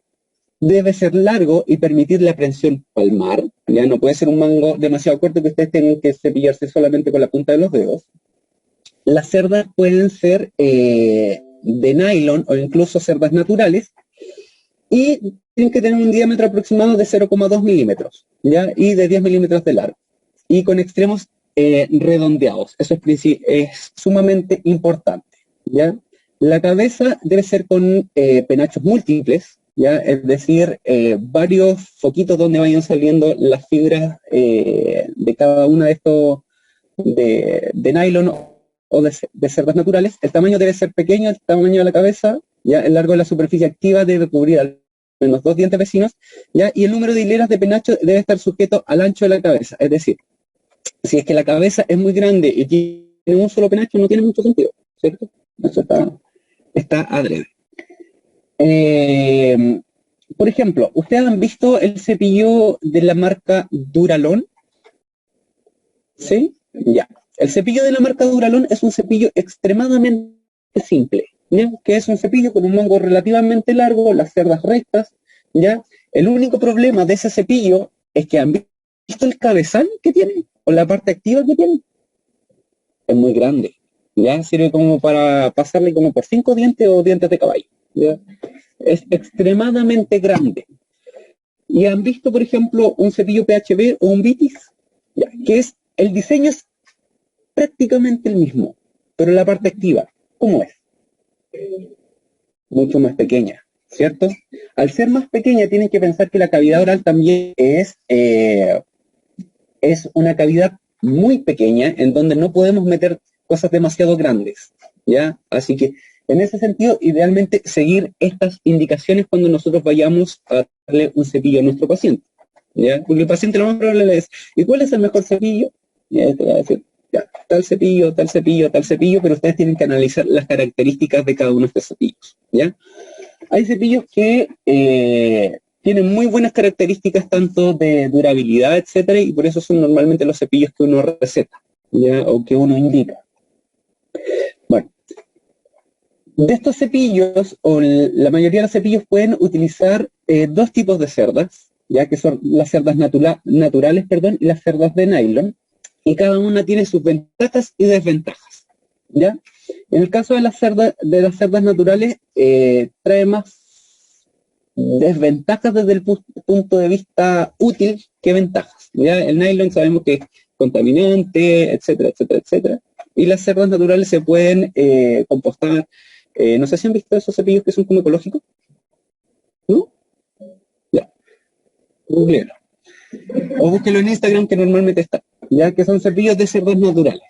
debe ser largo y permitir la prensión palmar, ya no puede ser un mango demasiado corto que ustedes tengan que cepillarse solamente con la punta de los dedos. Las cerdas pueden ser de nylon o incluso cerdas naturales y tienen que tener un diámetro aproximado de 0,2 milímetros, ¿ya? Y de 10 milímetros de largo y con extremos redondeados. Eso es sumamente importante, ¿ya? La cabeza debe ser con penachos múltiples, ¿ya? Es decir, varios foquitos donde vayan saliendo las fibras de cada una de estos de nylon o de cerdas naturales. El tamaño debe ser pequeño, el tamaño de la cabeza, ¿ya? El largo de la superficie activa debe cubrir al menos 2 dientes vecinos, ¿ya? Y el número de hileras de penacho debe estar sujeto al ancho de la cabeza. Es decir, si es que la cabeza es muy grande y tiene un solo penacho, no tiene mucho sentido, ¿cierto? Eso está adrede. Por ejemplo, ¿ustedes han visto el cepillo de la marca Duralon? ¿Sí? Ya. El cepillo de la marca Duralon es un cepillo extremadamente simple, ¿ya? Que es un cepillo con un mango relativamente largo, las cerdas rectas, ¿ya? El único problema de ese cepillo es que han visto el cabezal que tiene, o la parte activa que tiene. Es muy grande, ¿ya? Sirve como para pasarle como por 5 dientes o dientes de caballo, ¿ya? Es extremadamente grande. Y han visto, por ejemplo, un cepillo PHB o un Vitis, ¿ya? Que es, el diseño es prácticamente el mismo, pero la parte activa, ¿cómo es? Mucho más pequeña, ¿cierto? Al ser más pequeña, tienen que pensar que la cavidad oral también es una cavidad muy pequeña en donde no podemos meter cosas demasiado grandes, ¿ya? Así que, en ese sentido, idealmente seguir estas indicaciones cuando nosotros vayamos a darle un cepillo a nuestro paciente, ¿ya? Porque el paciente lo más probable es, ¿y cuál es el mejor cepillo? Ya te va a decir, ya, tal cepillo, tal cepillo, tal cepillo, pero ustedes tienen que analizar las características de cada uno de estos cepillos, ¿ya? Hay cepillos que tienen muy buenas características tanto de durabilidad, etcétera, y por eso son normalmente los cepillos que uno receta, ¿ya? O que uno indica. Bueno, de estos cepillos, o la mayoría de los cepillos pueden utilizar dos tipos de cerdas, ya que son las cerdas naturales, y las cerdas de nylon, y cada una tiene sus ventajas y desventajas, ¿ya? En el caso de las cerdas naturales, trae más desventajas desde el punto de vista útil que ventajas, ¿ya? El nylon sabemos que es contaminante, etcétera, etcétera, etcétera, y las cerdas naturales se pueden compostar. No sé si han visto esos cepillos que son como ecológicos, ¿no? Ya, googleenlo. O búsquenlo en Instagram, que normalmente está, ya que son cepillos de cerdas naturales.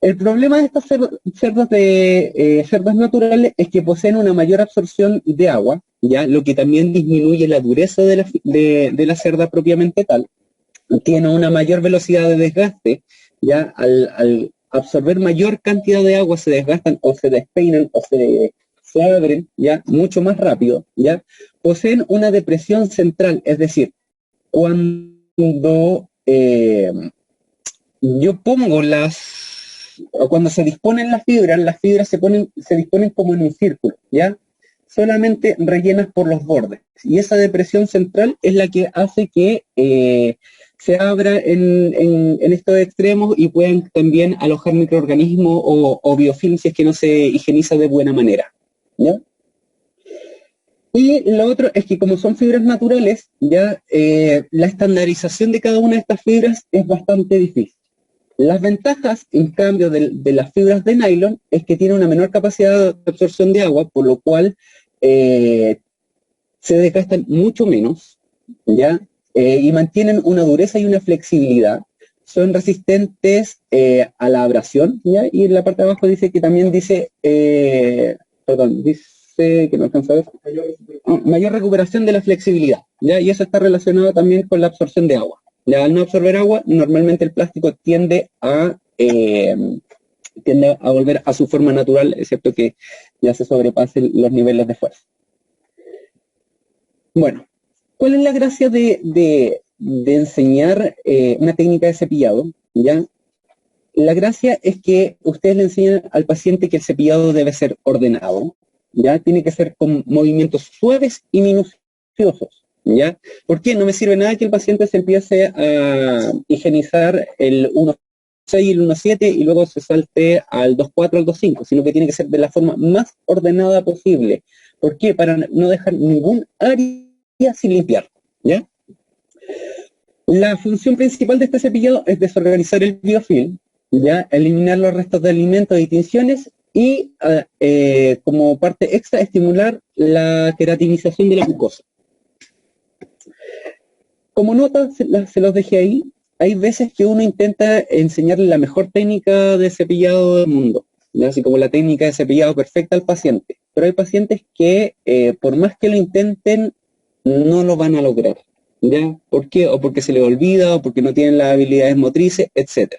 El problema de estas cerdas naturales es que poseen una mayor absorción de agua, ya, lo que también disminuye la dureza de la cerda propiamente tal. Tiene una mayor velocidad de desgaste, ya, al absorber mayor cantidad de agua se desgastan o se despeinan o se abren, ya, mucho más rápido, ya. Poseen una depresión central, es decir, cuando yo pongo cuando se disponen las fibras se disponen como en un círculo, ¿ya? Solamente rellenas por los bordes. Y esa depresión central es la que hace que se abra en estos extremos y puedan también alojar microorganismos o biofilm si es que no se higieniza de buena manera, ¿ya? Y lo otro es que como son fibras naturales, ya la estandarización de cada una de estas fibras es bastante difícil. Las ventajas, en cambio, de las fibras de nylon es que tienen una menor capacidad de absorción de agua, por lo cual se desgastan mucho menos, ¿ya? Y mantienen una dureza y una flexibilidad. Son resistentes a la abrasión, ¿ya? Y en la parte de abajo dice que también dice que no alcanza a ver, mayor recuperación de la flexibilidad, ¿ya? Y eso está relacionado también con la absorción de agua. Ya, al no absorber agua, normalmente el plástico tiende a volver a su forma natural, excepto que ya se sobrepasen los niveles de fuerza. Bueno, ¿cuál es la gracia de de enseñar una técnica de cepillado, ¿ya? La gracia es que ustedes le enseñan al paciente que el cepillado debe ser ordenado, ¿ya? Tiene que ser con movimientos suaves y minuciosos, ¿ya? ¿Por qué? No me sirve nada que el paciente se empiece a higienizar el 1.6 y el 1.7 y luego se salte al 2.4, al 2.5, sino que tiene que ser de la forma más ordenada posible. ¿Por qué? Para no dejar ningún área sin limpiar, ¿ya? La función principal de este cepillado es desorganizar el biofilm, ¿ya? Eliminar los restos de alimentos y tinciones y como parte extra estimular la queratinización de la mucosa. Como nota, se los dejé ahí. Hay veces que uno intenta enseñarle la mejor técnica de cepillado del mundo, ¿ya? Así como la técnica de cepillado perfecta al paciente. Pero hay pacientes que, por más que lo intenten, no lo van a lograr, ¿ya? ¿Por qué? O porque se les olvida, o porque no tienen las habilidades motrices, etc.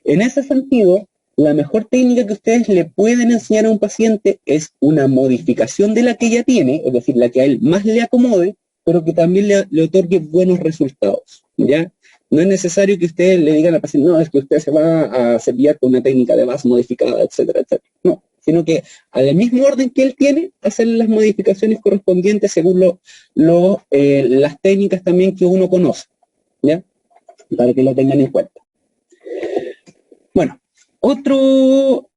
En ese sentido, la mejor técnica que ustedes le pueden enseñar a un paciente es una modificación de la que ya tiene, es decir, la que a él más le acomode, pero que también le otorgue buenos resultados, ¿ya? No es necesario que ustedes le digan al paciente, no, es que usted se va a cepillar con una técnica de base modificada, etcétera, etcétera. No, sino que al mismo orden que él tiene, hacer las modificaciones correspondientes según las técnicas también que uno conoce, ¿ya? Para que lo tengan en cuenta. Bueno, otro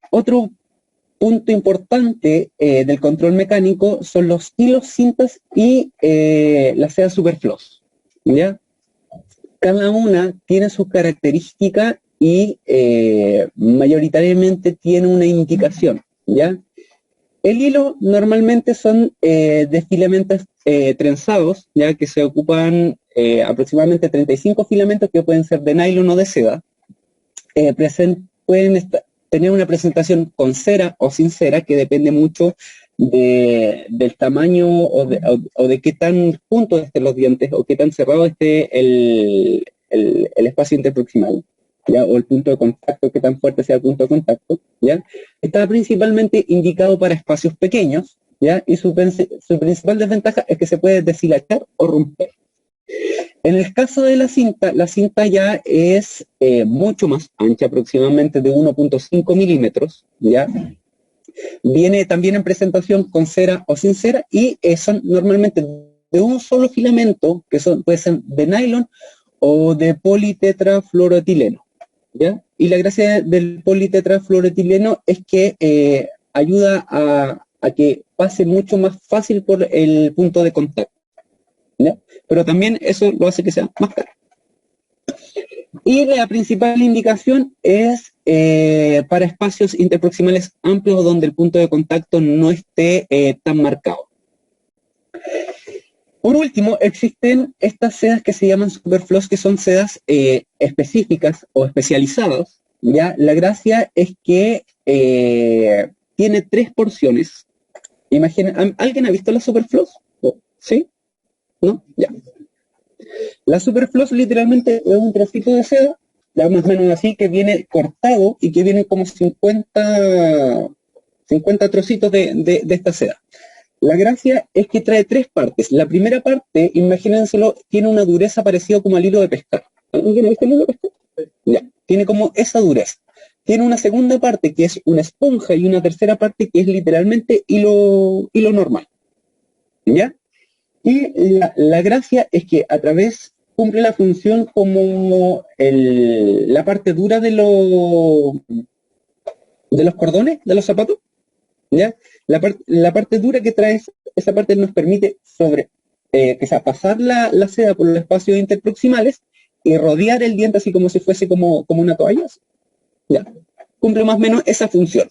punto importante del control mecánico son los hilos, cintas y las sedas superfloss, ¿ya? Cada una tiene sus características y mayoritariamente tiene una indicación, ¿ya? El hilo normalmente son de filamentos trenzados, ya que se ocupan aproximadamente 35 filamentos que pueden ser de nylon o de seda. Pueden tener una presentación con cera o sin cera, que depende mucho del tamaño o de qué tan juntos estén los dientes o qué tan cerrado esté el espacio interproximal, ¿ya? O el punto de contacto, qué tan fuerte sea el punto de contacto, ¿ya? Está principalmente indicado para espacios pequeños, ¿ya? Y su principal desventaja es que se puede deshilachar o romper. En el caso de la cinta ya es mucho más ancha, aproximadamente de 1.5 milímetros, ¿ya? Viene también en presentación con cera o sin cera y son normalmente de un solo filamento, que puede ser de nylon o de politetrafluoroetileno, ¿ya? Y la gracia del politetrafluoroetileno es que ayuda a que pase mucho más fácil por el punto de contacto, ¿ya? Pero también eso lo hace que sea más caro. Y la principal indicación es para espacios interproximales amplios donde el punto de contacto no esté tan marcado. Por último, existen estas sedas que se llaman superfloss, que son sedas específicas o especializadas, ¿ya? La gracia es que tiene 3 porciones. Imaginen, ¿alguien ha visto la superfloss? ¿Sí? ¿No? Ya. La superfloss literalmente es un trocito de seda, ya más o menos así, que viene cortado y que viene como 50 trocitos de esta seda. La gracia es que trae 3 partes. La primera parte, imagínenselo, tiene una dureza parecida como al hilo de pescar. ¿Alguien ha visto el hilo de pescar? Ya, tiene como esa dureza. Tiene una segunda parte que es una esponja y una tercera parte que es literalmente hilo normal, ¿ya? Y la gracia es que a través cumple la función como la parte dura de los cordones de los zapatos, ¿ya? La parte dura que trae esa parte nos permite pasar la seda por los espacios interproximales y rodear el diente así como si fuese como una toalla, ¿ya? Cumple más o menos esa función.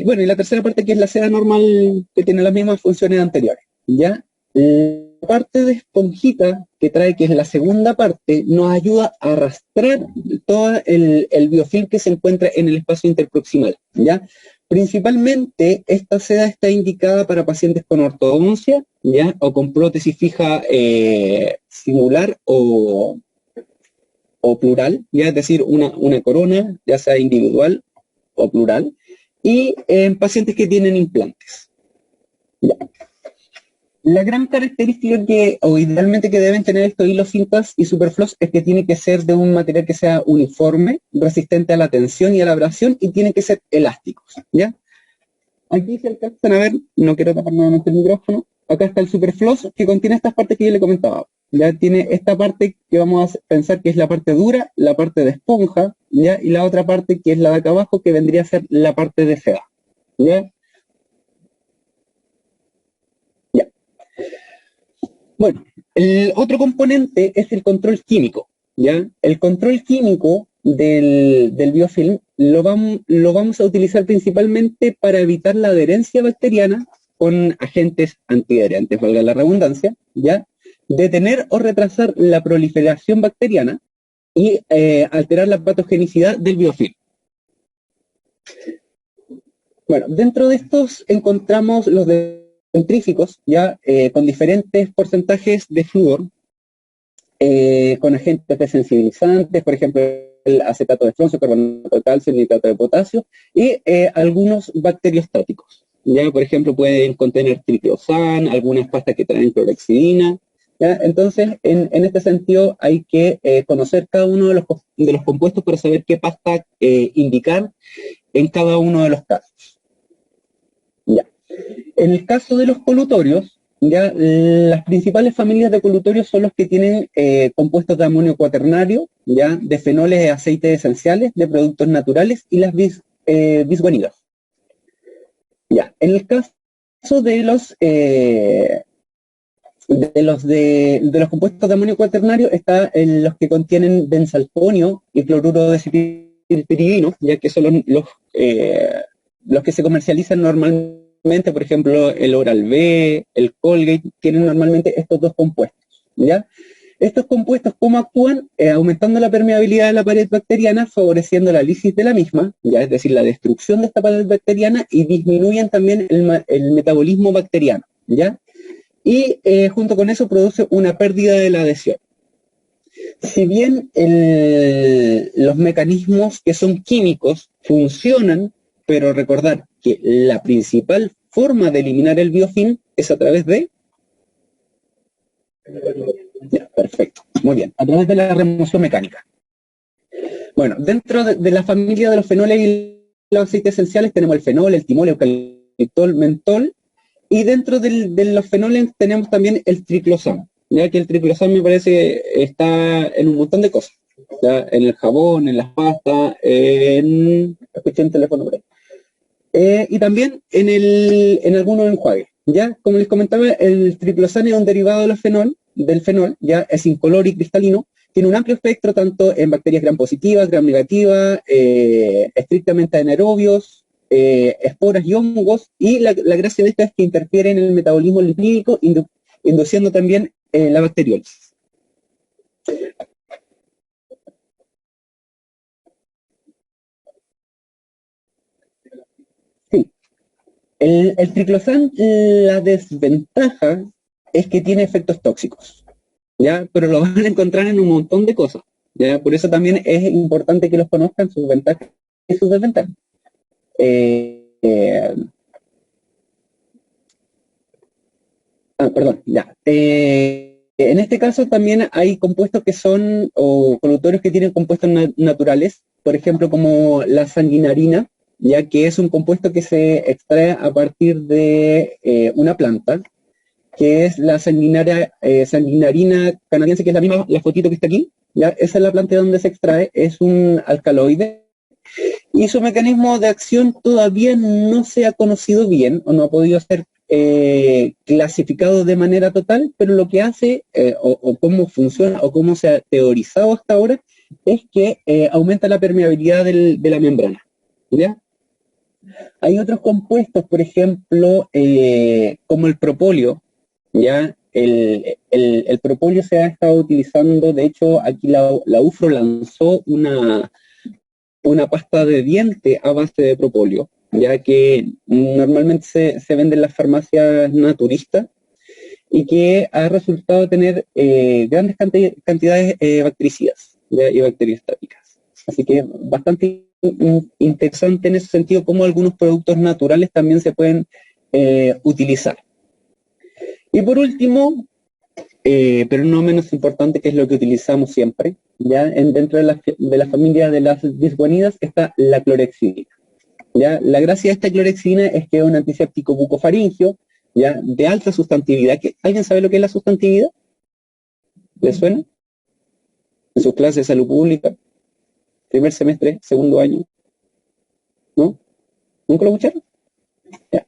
Bueno, y la tercera parte, que es la seda normal, que tiene las mismas funciones anteriores, ¿ya? La parte de esponjita que trae, que es la segunda parte, nos ayuda a arrastrar todo el biofilm que se encuentra en el espacio interproximal, ¿ya? Principalmente, esta seda está indicada para pacientes con ortodoncia, ¿ya? O con prótesis fija singular o plural, ¿ya? Es decir, una corona, ya sea individual o plural, y en pacientes que tienen implantes. Ya. La gran característica que, o idealmente que deben tener estos hilos cintas y superfloss es que tiene que ser de un material que sea uniforme, resistente a la tensión y a la abrasión, y tiene que ser elásticos, ¿ya? Aquí se alcanzan a ver, no quiero tapar nuevamente el micrófono, acá está el superfloss que contiene estas partes que yo le comentaba. Ya tiene esta parte que vamos a pensar que es la parte dura, la parte de esponja, ¿ya? Y la otra parte que es la de acá abajo, que vendría a ser la parte de seda, ¿ya? Bueno, el otro componente es el control químico, ¿ya? El control químico del biofilm lo vamos a utilizar principalmente para evitar la adherencia bacteriana con agentes antiadherentes, valga la redundancia, ¿ya? Detener o retrasar la proliferación bacteriana y alterar la patogenicidad del biofilm. Bueno, dentro de estos encontramos los centríficos, ya con diferentes porcentajes de flúor, con agentes desensibilizantes, por ejemplo, el acetato de estroncio, carbonato de calcio, el nitrato de potasio, y algunos bacteriostáticos. Ya, por ejemplo, pueden contener triclosan, algunas pastas que traen clorhexidina. ¿Ya? Entonces, en este sentido, hay que conocer cada uno de los compuestos para saber qué pasta indicar en cada uno de los casos. Ya. En el caso de los colutorios, ya las principales familias de colutorios son los que tienen compuestos de amonio cuaternario, ya de fenoles de aceites esenciales, de productos naturales y las bisguanidas. Ya, en el caso de los compuestos de amonio cuaternario está en los que contienen benzalconio y cloruro de cipiridino, ya que son los que se comercializan normalmente, por ejemplo, el Oral-B, el Colgate, tienen normalmente estos dos compuestos, ¿ya? Estos compuestos, ¿cómo actúan? Aumentando la permeabilidad de la pared bacteriana, favoreciendo la lisis de la misma, ya es decir, la destrucción de esta pared bacteriana, y disminuyen también el metabolismo bacteriano, ¿ya? Y junto con eso produce una pérdida de la adhesión. Si bien los mecanismos que son químicos funcionan, pero recordar que la principal forma de eliminar el biofilm es a través de... Ya, perfecto, muy bien, a través de la remoción mecánica. Bueno, dentro de la familia de los fenoles y los aceites esenciales tenemos el fenol, el timol, eucaliptol, mentol, y dentro de los fenoles tenemos también el triclosan, ya que el triclosan me parece que está en un montón de cosas, ¿ya? En el jabón, en las pastas, escuché el teléfono por ahí. Y también en algunos enjuagues, ¿ya? Como les comentaba, el triclosan es un derivado del fenol, ya es incoloro y cristalino, tiene un amplio espectro tanto en bacterias gram positivas, gram negativas, estrictamente anaerobios, esporas y hongos, y la gracia de esta es que interfiere en el metabolismo lipídico, induciendo también la bacteriólisis. Sí. El triclosan, la desventaja es que tiene efectos tóxicos, ¿ya? Pero lo van a encontrar en un montón de cosas, ¿ya? Por eso también es importante que los conozcan, sus ventajas y sus desventajas. Perdón, ya. En este caso también hay compuestos que son, o colutorios que tienen compuestos naturales, por ejemplo, como la sanguinarina, ya que es un compuesto que se extrae a partir de una planta, que es la sanguinarina canadiense, que es la misma, la fotito que está aquí, ¿ya? Esa es la planta de donde se extrae, es un alcaloide, y su mecanismo de acción todavía no se ha conocido bien, o no ha podido ser clasificado de manera total, pero lo que hace, o cómo funciona, o cómo se ha teorizado hasta ahora, es que aumenta la permeabilidad de la membrana, ¿ya? Hay otros compuestos, por ejemplo, como el propóleo, ¿ya? El propóleo se ha estado utilizando, de hecho, aquí la UFRO lanzó una pasta de diente a base de propóleo, ya que normalmente se vende en las farmacias naturistas y que ha resultado tener grandes cantidades bactericidas, ¿ya? Y bacteriostáticas. Así que bastante interesante en ese sentido cómo algunos productos naturales también se pueden utilizar. Y por último, pero no menos importante, que es lo que utilizamos siempre, ya dentro de la familia de las bisguanidas está la clorexidina. ¿Ya? La gracia de esta clorexidina es que es un antiséptico bucofaringio, ya, de alta sustantividad. ¿Alguien sabe lo que es la sustantividad? ¿Le suena? En sus clases de salud pública, primer semestre, segundo año. ¿No? ¿Nunca lo escucharon? Ya.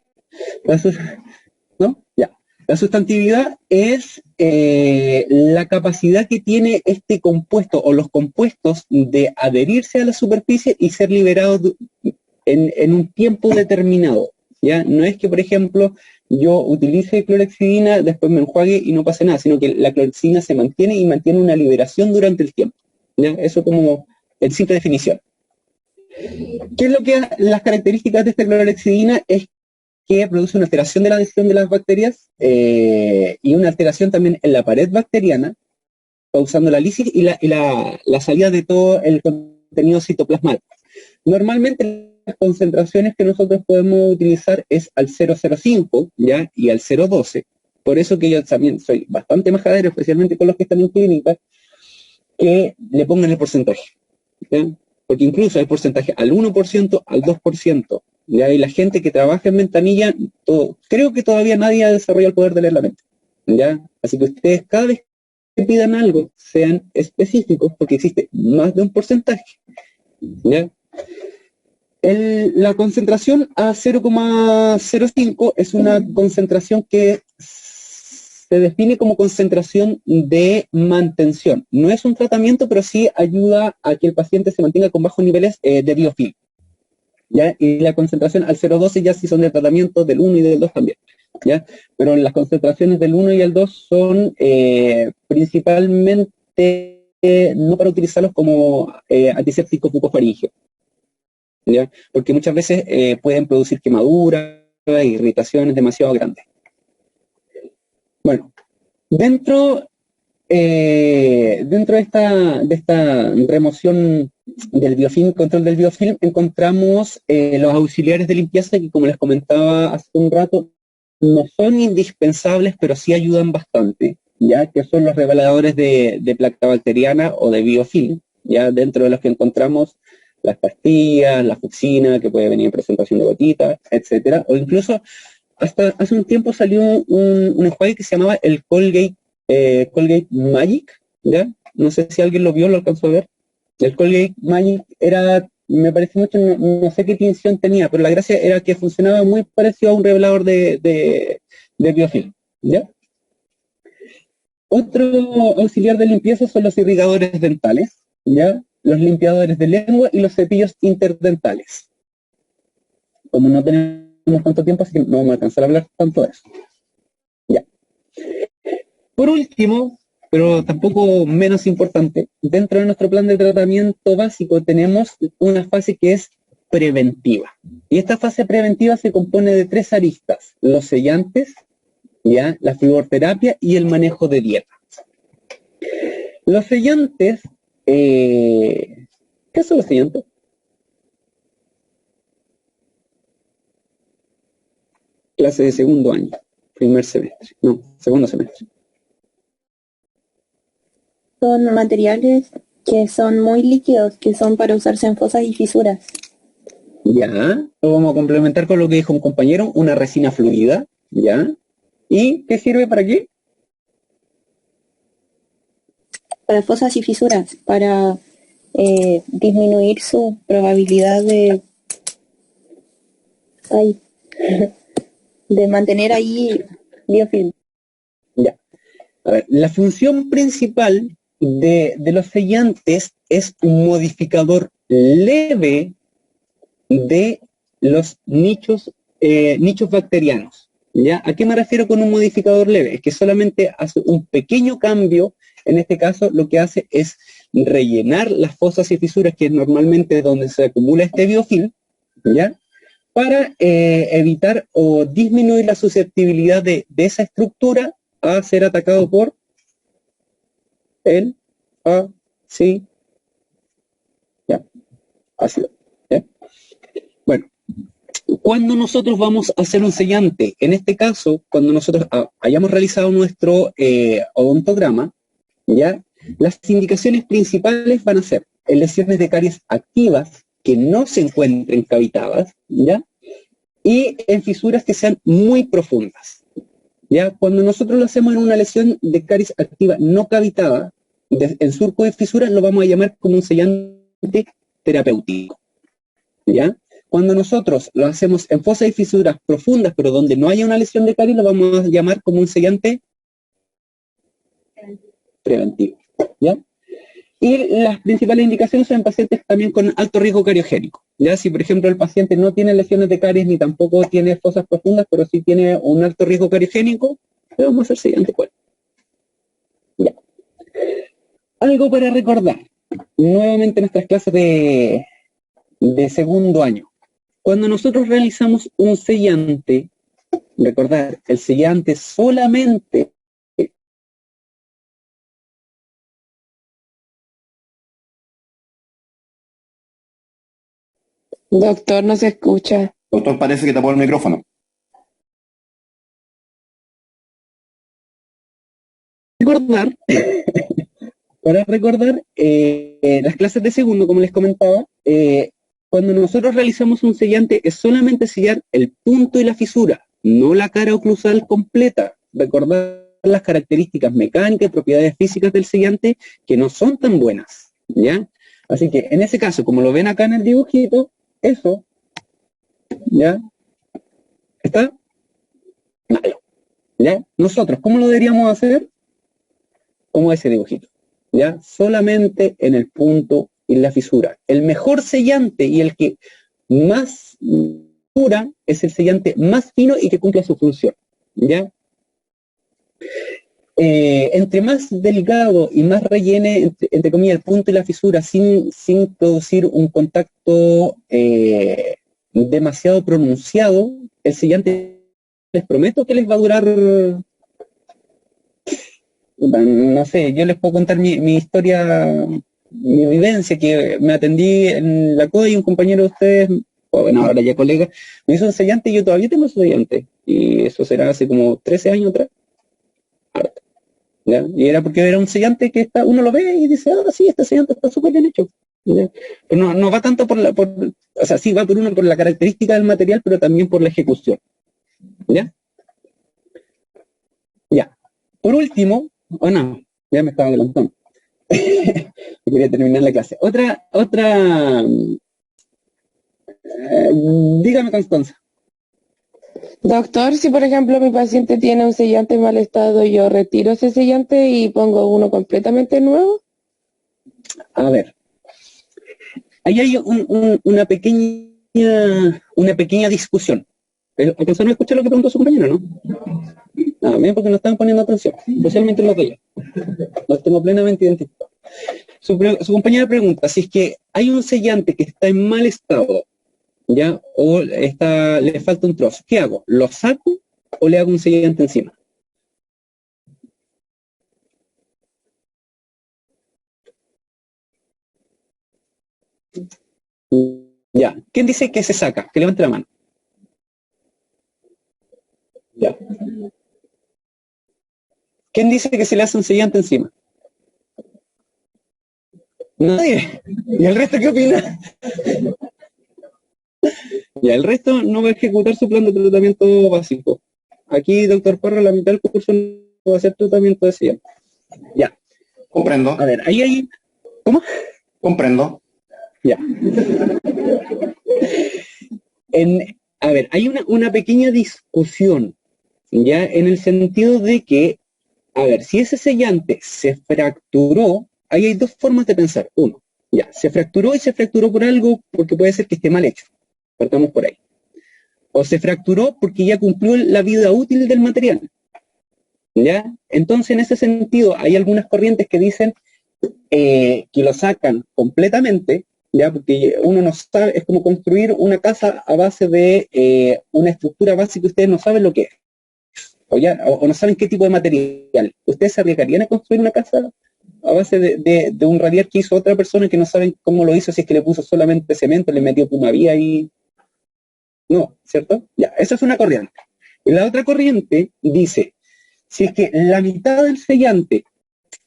¿No? Ya. La sustantividad es la capacidad que tiene este compuesto o los compuestos de adherirse a la superficie y ser liberados en un tiempo determinado. ¿Ya? No es que, por ejemplo, yo utilice clorexidina, después me enjuague y no pase nada, sino que la clorexidina se mantiene y mantiene una liberación durante el tiempo. ¿Ya? Eso como en simple definición. ¿Qué es lo que las características de esta clorexidina? Es que produce una alteración de la adhesión de las bacterias y una alteración también en la pared bacteriana, causando la lisis y la salida de todo el contenido citoplasmático. Normalmente las concentraciones que nosotros podemos utilizar es al 0,05, ¿ya? Y al 0,12. Por eso que yo también soy bastante majadero, especialmente con los que están en clínica, que le pongan el porcentaje, ¿ya? Porque incluso hay porcentaje al 1%, al 2%. ¿Ya? Y la gente que trabaja en ventanilla, creo que todavía nadie ha desarrollado el poder de leer la mente. ¿Ya? Así que ustedes cada vez que pidan algo, sean específicos, porque existe más de un porcentaje. ¿Ya? La concentración a 0,05 es una concentración que se define como concentración de mantención. No es un tratamiento, pero sí ayuda a que el paciente se mantenga con bajos niveles de biofilm. ¿Ya? Y la concentración al 0,12 ya sí son de tratamiento del 1 y del 2 también. ¿Ya? Pero las concentraciones del 1 y el 2 son principalmente no para utilizarlos como antisépticos bucofaringeos. ¿Ya? Porque muchas veces pueden producir quemaduras e irritaciones demasiado grandes. Bueno, dentro de esta remoción del biofilm, control del biofilm, encontramos los auxiliares de limpieza que, como les comentaba hace un rato, no son indispensables, pero sí ayudan bastante, ya que son los reveladores de placa bacteriana o de biofilm, ya dentro de los que encontramos las pastillas, la fuxina, que puede venir en presentación de gotitas, etcétera, o incluso hasta hace un tiempo salió un enjuague que se llamaba el Colgate Magic, ¿ya? No sé si alguien lo vio, lo alcanzó a ver. El Colgate Magic era, me parece mucho, no sé qué tinción tenía, pero la gracia era que funcionaba muy parecido a un revelador de biofilm, ¿ya? Otro auxiliar de limpieza son los irrigadores dentales, ¿ya? Los limpiadores de lengua y los cepillos interdentales. Como no tenemos tanto tiempo, así que no vamos a alcanzar a hablar tanto de eso. Ya. Por último, pero tampoco menos importante, dentro de nuestro plan de tratamiento básico tenemos una fase que es preventiva. Y esta fase preventiva se compone de 3 aristas: los sellantes, ¿ya? La fluoroterapia y el manejo de dieta. Los sellantes, ¿qué son los sellantes? Clase de segundo año, primer semestre, no, segundo semestre. Son materiales que son muy líquidos, que son para usarse en fosas y fisuras. Ya, lo vamos a complementar con lo que dijo un compañero, una resina fluida, ¿ya? ¿Y qué sirve para qué? Para fosas y fisuras, para disminuir su probabilidad de mantener ahí biofilm. Ya. A ver, la función principal de los sellantes es un modificador leve de los nichos bacterianos. ¿Ya? ¿A qué me refiero con un modificador leve? Es que solamente hace un pequeño cambio. En este caso, lo que hace es rellenar las fosas y fisuras, que es normalmente donde se acumula este biofilm, ¿ya? Para evitar o disminuir la susceptibilidad de esa estructura a ser atacado por el ácido. Ya, ácido. ¿Ya? Bueno, Cuando nosotros vamos a hacer un sellante, en este caso, cuando nosotros hayamos realizado nuestro odontograma, ¿ya? Las indicaciones principales van a ser en lesiones de caries activas que no se encuentren cavitadas, ¿ya? Y en fisuras que sean muy profundas, ¿ya? Cuando nosotros lo hacemos en una lesión de caries activa no cavitada, en surco de fisuras, lo vamos a llamar como un sellante terapéutico, ¿ya? Cuando nosotros lo hacemos en fosas y fisuras profundas, pero donde no haya una lesión de caries, lo vamos a llamar como un sellante preventivo, ¿ya? Y las principales indicaciones son en pacientes también con alto riesgo cariogénico, ¿ya? Si, por ejemplo, el paciente no tiene lesiones de caries ni tampoco tiene fosas profundas, pero sí tiene un alto riesgo cariogénico, le vamos a hacer sellante cuerpo. Ya. Algo para recordar, nuevamente en nuestras clases de segundo año. Cuando nosotros realizamos un sellante, recordar, el sellante solamente Doctor, no se escucha. Doctor, parece que tapó el micrófono. recordar, para recordar las clases de segundo, como les comentaba, cuando nosotros realizamos un sellante es solamente sellar el punto y la fisura, no la cara oclusal completa. Recordar las características mecánicas y propiedades físicas del sellante que no son tan buenas, ¿ya? Así que en ese caso, como lo ven acá en el dibujito, eso, ¿ya? Está malo, ¿ya? Nosotros, ¿cómo lo deberíamos hacer? Como ese dibujito, ¿ya? Solamente en el punto y la fisura. El mejor sellante y el que más dura es el sellante más fino y que cumple su función, ¿ya? Entre más delgado y más rellene, entre comillas, el punto y la fisura sin producir un contacto demasiado pronunciado, el sellante, les prometo que les va a durar, no sé, yo les puedo contar mi historia, mi vivencia, que me atendí en la CODE y un compañero de ustedes, bueno, ahora ya colega, me hizo un sellante y yo todavía tengo su sellante, y eso será hace como 13 años atrás. ¿Ya? Y era porque era un sellante que uno lo ve y dice, ah, sí, este sellante está súper bien hecho. ¿Ya? Pero no va tanto o sea, sí va por la característica del material, pero también por la ejecución. ¿Ya? Ya. Por último, no, ya me estaba adelantando. Quería terminar la clase. Dígame, Constanza. Doctor, si por ejemplo mi paciente tiene un sellante en mal estado, yo retiro ese sellante y pongo uno completamente nuevo. A ver, ahí hay una pequeña discusión. ¿Alcanzaron a escuchar lo que preguntó su compañero, no? Bien, porque no estaban poniendo atención, especialmente los de ella. Los tengo plenamente identificados. Su compañera pregunta si es que hay un sellante que está en mal estado, ¿ya? O le falta un trozo. ¿Qué hago? ¿Lo saco o le hago un sellante encima? Ya. ¿Quién dice que se saca? Que levante la mano. Ya. ¿Quién dice que se le hace un sellante encima? Nadie. ¿Y el resto qué opina? Ya, el resto no va a ejecutar su plan de tratamiento básico. Aquí, doctor Parra, la mitad del curso no va a hacer tratamiento de sellante. Ya. Comprendo. A ver, ahí hay... ¿Cómo? Comprendo. Ya. A ver, hay una pequeña discusión, ya, en el sentido de que, a ver, si ese sellante se fracturó, ahí hay dos formas de pensar. Uno, ya, se fracturó y se fracturó por algo porque puede ser que esté mal hecho. Partamos por ahí. O se fracturó porque ya cumplió la vida útil del material. ¿Ya? Entonces, en ese sentido, hay algunas corrientes que dicen que lo sacan completamente, ¿ya? Porque uno no sabe, es como construir una casa a base de una estructura básica que ustedes no saben lo que es. O no saben qué tipo de material. ¿Ustedes se arriesgarían a construir una casa a base de un radial que hizo otra persona que no saben cómo lo hizo, si es que le puso solamente cemento, le metió pumavía y No, ¿cierto? Ya, esa es una corriente. Y la otra corriente dice, si es que la mitad del sellante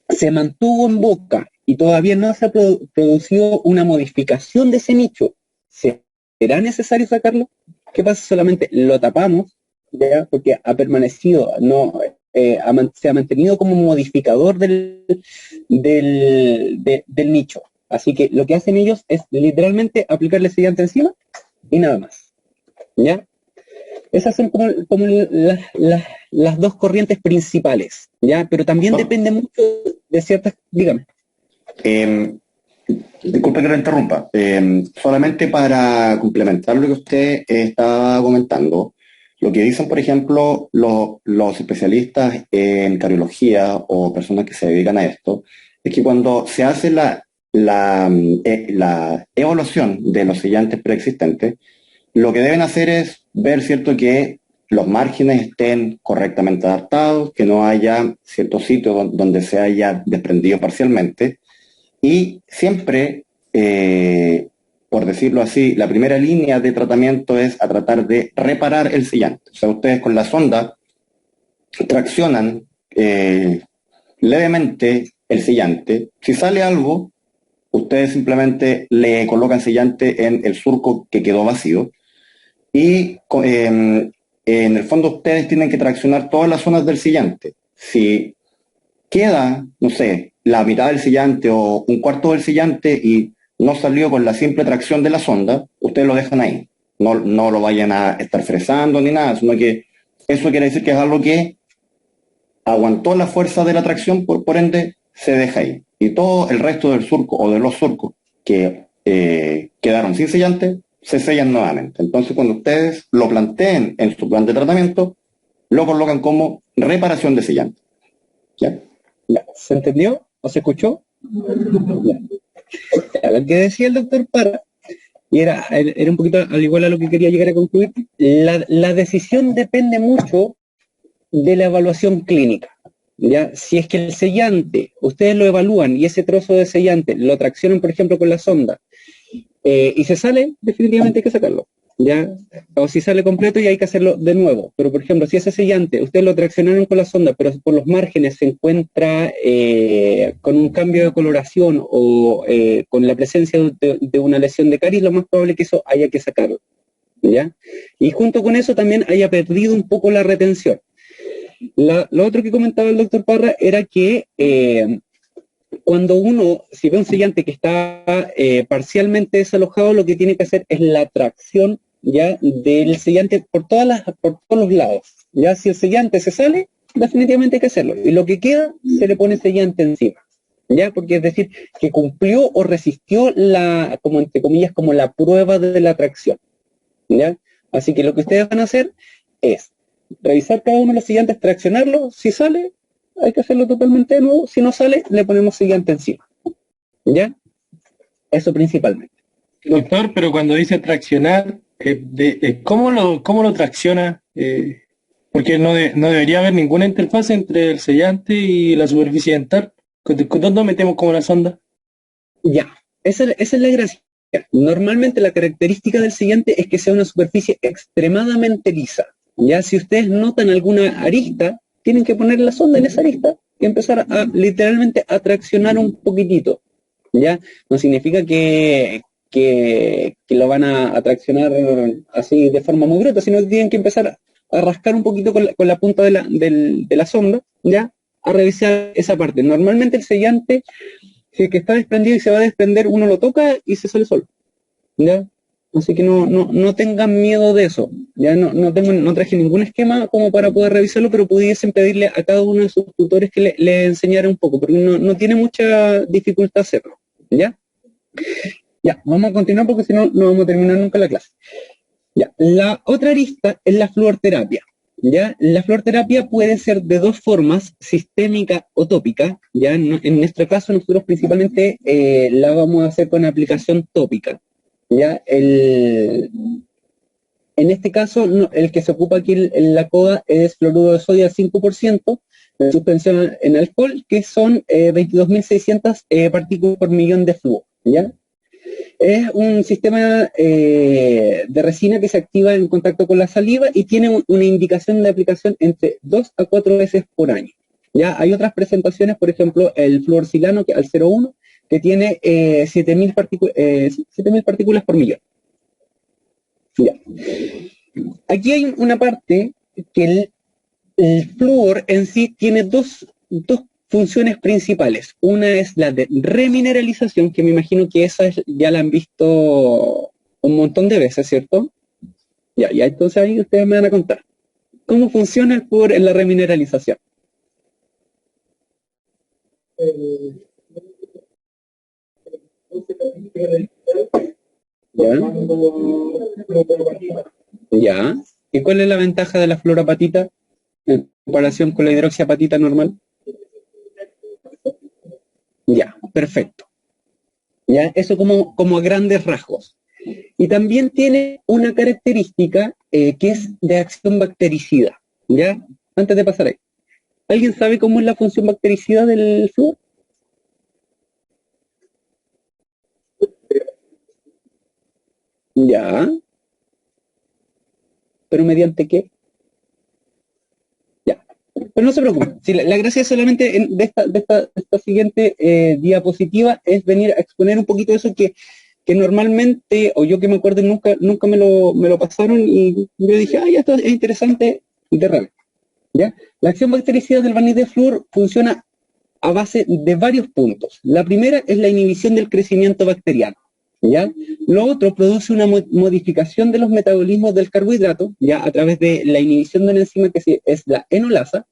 se mantuvo en boca y todavía no se ha producido una modificación de ese nicho, ¿será necesario sacarlo? ¿Qué pasa? Solamente lo tapamos, ¿ya? Porque ha permanecido, no, se ha mantenido como modificador del nicho. Así que lo que hacen ellos es literalmente aplicarle sellante encima y nada más. ¿Ya? Esas son como las dos corrientes principales, ¿ya? Pero también depende mucho de ciertas, dígame. Disculpe que lo interrumpa. Solamente para complementar lo que usted estaba comentando, lo que dicen, por ejemplo, los especialistas en cardiología o personas que se dedican a esto, es que cuando se hace la evaluación de los sellantes preexistentes, lo que deben hacer es ver, ¿cierto?, que los márgenes estén correctamente adaptados, que no haya ciertos sitios donde se haya desprendido parcialmente, y siempre, por decirlo así, la primera línea de tratamiento es a tratar de reparar el sellante. O sea, ustedes con la sonda traccionan levemente el sellante. Si sale algo, ustedes simplemente le colocan sellante en el surco que quedó vacío y en el fondo ustedes tienen que traccionar todas las zonas del sellante. Si queda, no sé, la mitad del sellante o un cuarto del sellante y no salió con la simple tracción de la sonda, ustedes lo dejan ahí. No lo vayan a estar fresando ni nada, sino que eso quiere decir que es algo que aguantó la fuerza de la tracción, por ende se deja ahí. Y todo el resto del surco o de los surcos que quedaron sin sellante, se sellan nuevamente. Entonces, cuando ustedes lo planteen en su plan de tratamiento, lo colocan como reparación de sellante. ¿Ya? ¿Ya? ¿Se entendió? ¿O se escuchó? Ya. Lo que decía el doctor Parra, y era un poquito al igual a lo que quería llegar a concluir, la decisión depende mucho de la evaluación clínica. ¿Ya? Si es que el sellante, ustedes lo evalúan y ese trozo de sellante lo traccionan, por ejemplo, con la sonda, y se sale, definitivamente hay que sacarlo. ¿Ya? O si sale completo y hay que hacerlo de nuevo. Pero, por ejemplo, si ese sellante, ustedes lo traccionaron con la sonda, pero por los márgenes se encuentra con un cambio de coloración o con la presencia de una lesión de caries, lo más probable es que eso haya que sacarlo. ¿Ya? Y junto con eso también haya perdido un poco la retención. Lo otro que comentaba el doctor Parra era que cuando uno, si ve un sellante que está parcialmente desalojado, lo que tiene que hacer es la tracción, ¿ya?, del sellante por todos los lados. Ya si el sellante se sale, definitivamente hay que hacerlo. Y lo que queda, se le pone sellante encima. ¿Ya? Porque es decir, que cumplió o resistió como entre comillas, como la prueba de la tracción. ¿Ya? Así que lo que ustedes van a hacer es revisar cada uno de los sellantes, traccionarlo. Si sale, hay que hacerlo totalmente de nuevo. Si no sale, le ponemos sellante encima. ¿Ya? Eso principalmente. Doctor, pero cuando dice traccionar, ¿cómo lo tracciona? Porque no debería haber ninguna interfaz entre el sellante y la superficie dental. ¿Dónde metemos como la sonda? Ya, esa es la gracia. Normalmente la característica del sellante es que sea una superficie extremadamente lisa. Ya si ustedes notan alguna arista, tienen que poner la sonda en esa arista y empezar literalmente a traccionar un poquitito. ¿Ya? No significa que lo van a traccionar así de forma muy bruta, sino que tienen que empezar a rascar un poquito con la punta de la sonda, ¿ya?, a revisar esa parte. Normalmente el sellante, si es que está desprendido y se va a desprender, uno lo toca y se sale solo, ¿ya? Así que no tengan miedo de eso. Ya no traje ningún esquema como para poder revisarlo, pero pudiesen pedirle a cada uno de sus tutores que le enseñara un poco, porque no tiene mucha dificultad hacerlo. ¿Ya? Ya, vamos a continuar porque si no, no vamos a terminar nunca la clase. Ya, la otra arista es la fluoroterapia. ¿Ya? La fluoroterapia puede ser de dos formas, sistémica o tópica. ¿Ya? En nuestro caso, nosotros principalmente la vamos a hacer con aplicación tópica. ¿Ya? En este caso, el que se ocupa aquí en la coda es fluoruro de sodio al 5%, de suspensión en alcohol, que son 22.600 partículas por millón de flúor. ¿Ya? Es un sistema de resina que se activa en contacto con la saliva y tiene una indicación de aplicación entre 2 a 4 veces por año. Ya hay otras presentaciones, por ejemplo, el fluorsilano que al 0,1, que tiene 7.000 partículas por millón. Ya. Aquí hay una parte que el flúor en sí tiene dos funciones principales. Una es la de remineralización, que me imagino que esa ya la han visto un montón de veces, ¿cierto? Ya, entonces ahí ustedes me van a contar. ¿Cómo funciona el flúor en la remineralización? ¿Ya? ¿Ya? ¿Y cuál es la ventaja de la fluorapatita en comparación con la hidroxiapatita normal? Ya, perfecto. Ya, eso como a grandes rasgos. Y también tiene una característica que es de acción bactericida. ¿Ya? Antes de pasar ahí. ¿Alguien sabe cómo es la función bactericida del flúor? Ya. ¿Pero mediante qué? Ya. Pero no se preocupen. Si la gracia solamente de esta siguiente diapositiva es venir a exponer un poquito eso que normalmente, o yo que me acuerdo, nunca me lo pasaron y yo dije, ya esto es interesante de repente. ¿Ya? La acción bactericida del barniz de flúor funciona a base de varios puntos. La primera es la inhibición del crecimiento bacteriano. ¿Ya? Lo otro produce una modificación de los metabolismos del carbohidrato, ya a través de la inhibición de una enzima que es la enolasa,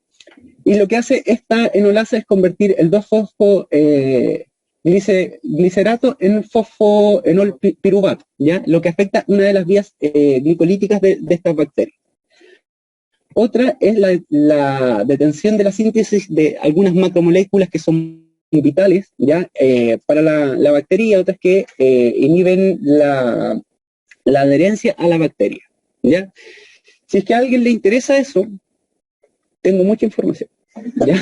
y lo que hace esta enolasa es convertir el 2-fosfo glicerato en fosfoenol piruvato, ¿ya? Lo que afecta una de las vías glicolíticas de estas bacterias. Otra es la detención de la síntesis de algunas macromoléculas que son vitales, ¿ya? Para la bacteria, otras que inhiben la adherencia a la bacteria, ¿ya? Si es que a alguien le interesa eso, tengo mucha información, ¿ya?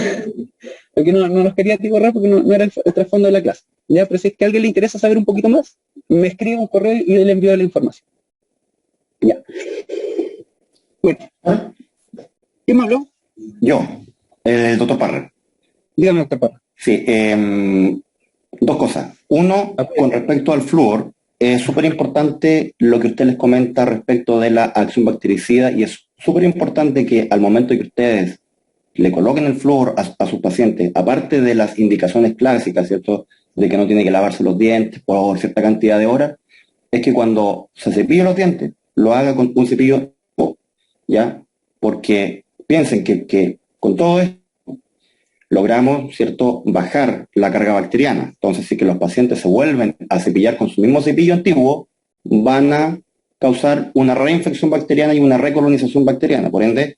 Porque no los quería atiborrar porque no era el trasfondo de la clase, ¿ya? Pero si es que a alguien le interesa saber un poquito más, me escribe un correo y le envío la información, ¿ya? Bueno, ¿quién me habló? Yo, el doctor Parra. Dígame, doctor Parra. Sí, dos cosas. Uno, con respecto al flúor, es súper importante lo que usted les comenta respecto de la acción bactericida y es súper importante que al momento que ustedes le coloquen el flúor a sus pacientes, aparte de las indicaciones clásicas, ¿cierto?, de que no tiene que lavarse los dientes por cierta cantidad de horas, es que cuando se cepille los dientes, lo haga con un cepillo, ¿ya? Porque piensen que con todo esto logramos, ¿cierto?, bajar la carga bacteriana. Entonces, si que los pacientes se vuelven a cepillar con su mismo cepillo antiguo, van a causar una reinfección bacteriana y una recolonización bacteriana. Por ende,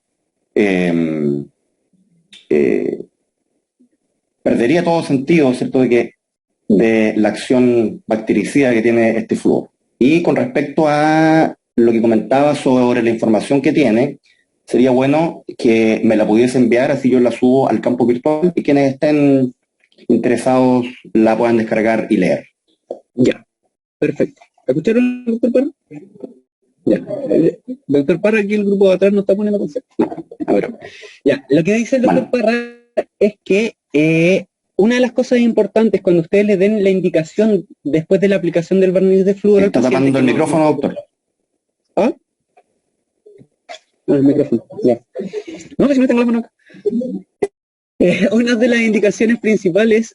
perdería todo sentido, ¿cierto?, de la acción bactericida que tiene este flúor. Y con respecto a lo que comentaba sobre la información que tiene, sería bueno que me la pudiese enviar, así yo la subo al campo virtual y quienes estén interesados la puedan descargar y leer. Ya, perfecto. ¿Escucharon, doctor Parra? Ya. Doctor Parra, aquí el grupo de atrás no está poniendo concepto. A ver. Ya, lo que dice el doctor Parra es que una de las cosas importantes cuando ustedes le den la indicación después de la aplicación del barniz de flúor... ¿Está tapando el micrófono, doctor? ¿Ah? No, el micrófono, ya. No, que si no tengo la mano acá. Una de las indicaciones principales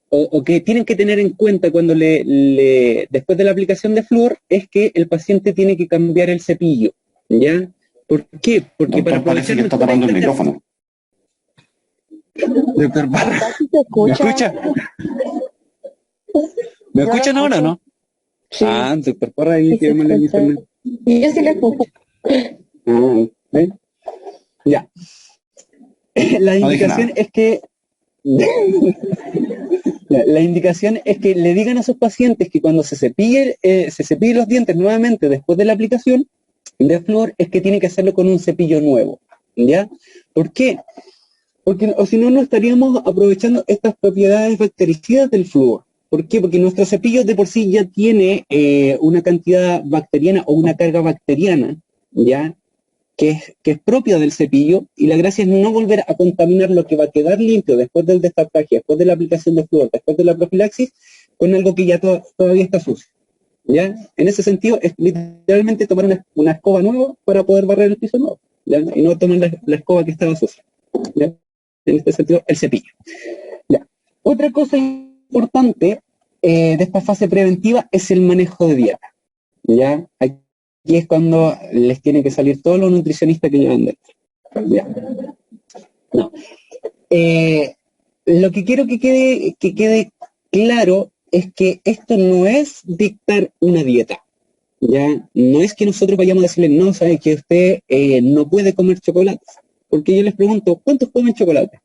o que tienen que tener en cuenta cuando después de la aplicación de flúor es que el paciente tiene que cambiar el cepillo, ¿ya? ¿Por qué? Porque doctor, para aprovechar... parece que está tapando el micrófono. Doctor Parra, ¿me escucha? ¿Me escuchan ahora o no? Sí. Ah, doctor Parra, ahí que mal en internet. Y yo sí le escucho. Ya. La indicación es que la indicación es que le digan a sus pacientes que cuando se cepille los dientes nuevamente después de la aplicación de flúor es que tiene que hacerlo con un cepillo nuevo, ¿ya? ¿Por qué? Porque o si no estaríamos aprovechando estas propiedades bactericidas del flúor, ¿Por qué? Porque nuestro cepillo de por sí ya tiene una cantidad bacteriana o una carga bacteriana, ¿ya? Que es propia del cepillo, y la gracia es no volver a contaminar lo que va a quedar limpio después del destartaje, después de la aplicación de flúor, después de la profilaxis, con algo que ya todavía está sucio. ¿Ya? En ese sentido, es literalmente tomar una escoba nueva para poder barrer el piso nuevo, ¿ya? Y no tomar la escoba que estaba sucia, ¿ya? En este sentido, el cepillo. ¿Ya? Otra cosa importante de esta fase preventiva es el manejo de dieta, ¿ya? Aquí es cuando les tiene que salir todos los nutricionistas que llevan dentro, ¿ya? No. Lo que quiero que quede claro es que esto no es dictar una dieta, ¿ya? No es que nosotros vayamos a decirle, no, sabe que usted no puede comer chocolate, porque yo les pregunto, ¿cuántos comen chocolate?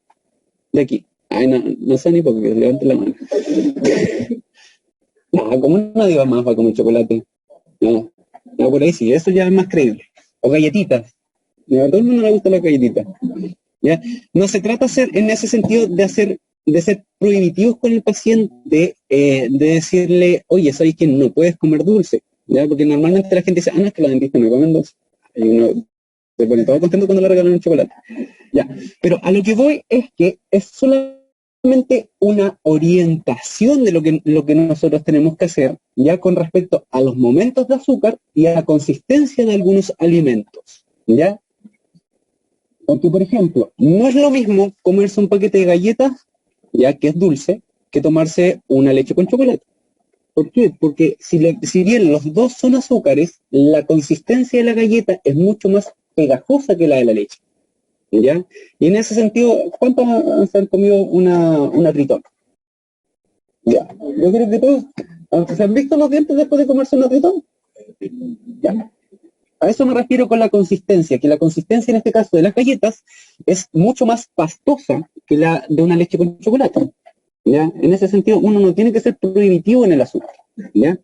De aquí. Ay, no sé ni por qué, levanten la mano. No, como nadie más va a comer chocolate. No, por ahí sí, eso ya es más creíble. O galletitas. A todo el mundo le gustan las galletitas. ¿Ya? No se trata en ese sentido de ser prohibitivos con el paciente, de decirle, oye, ¿sabes que no puedes comer dulce? ¿Ya? Porque normalmente la gente dice, no, es que los dentistas no comen dulce. Y uno se pone todo contento cuando le regalan un chocolate. ¿Ya? Pero a lo que voy es que es solamente una orientación de lo que nosotros tenemos que hacer, ya con respecto a los momentos de azúcar y a la consistencia de algunos alimentos. ¿Ya? Porque, por ejemplo, no es lo mismo comerse un paquete de galletas, ya que es dulce, que tomarse una leche con chocolate. ¿Por qué? Porque si bien los dos son azúcares, la consistencia de la galleta es mucho más pegajosa que la de la leche, ¿ya? Y en ese sentido, ¿cuántos han comido una tritón? Ya, yo creo que todos, ¿se han visto los dientes después de comerse una tritón? Ya. A eso me refiero con la consistencia, que la consistencia en este caso de las galletas es mucho más pastosa que la de una leche con chocolate, ¿ya? En ese sentido, uno no tiene que ser prohibitivo en el azúcar, ¿ya?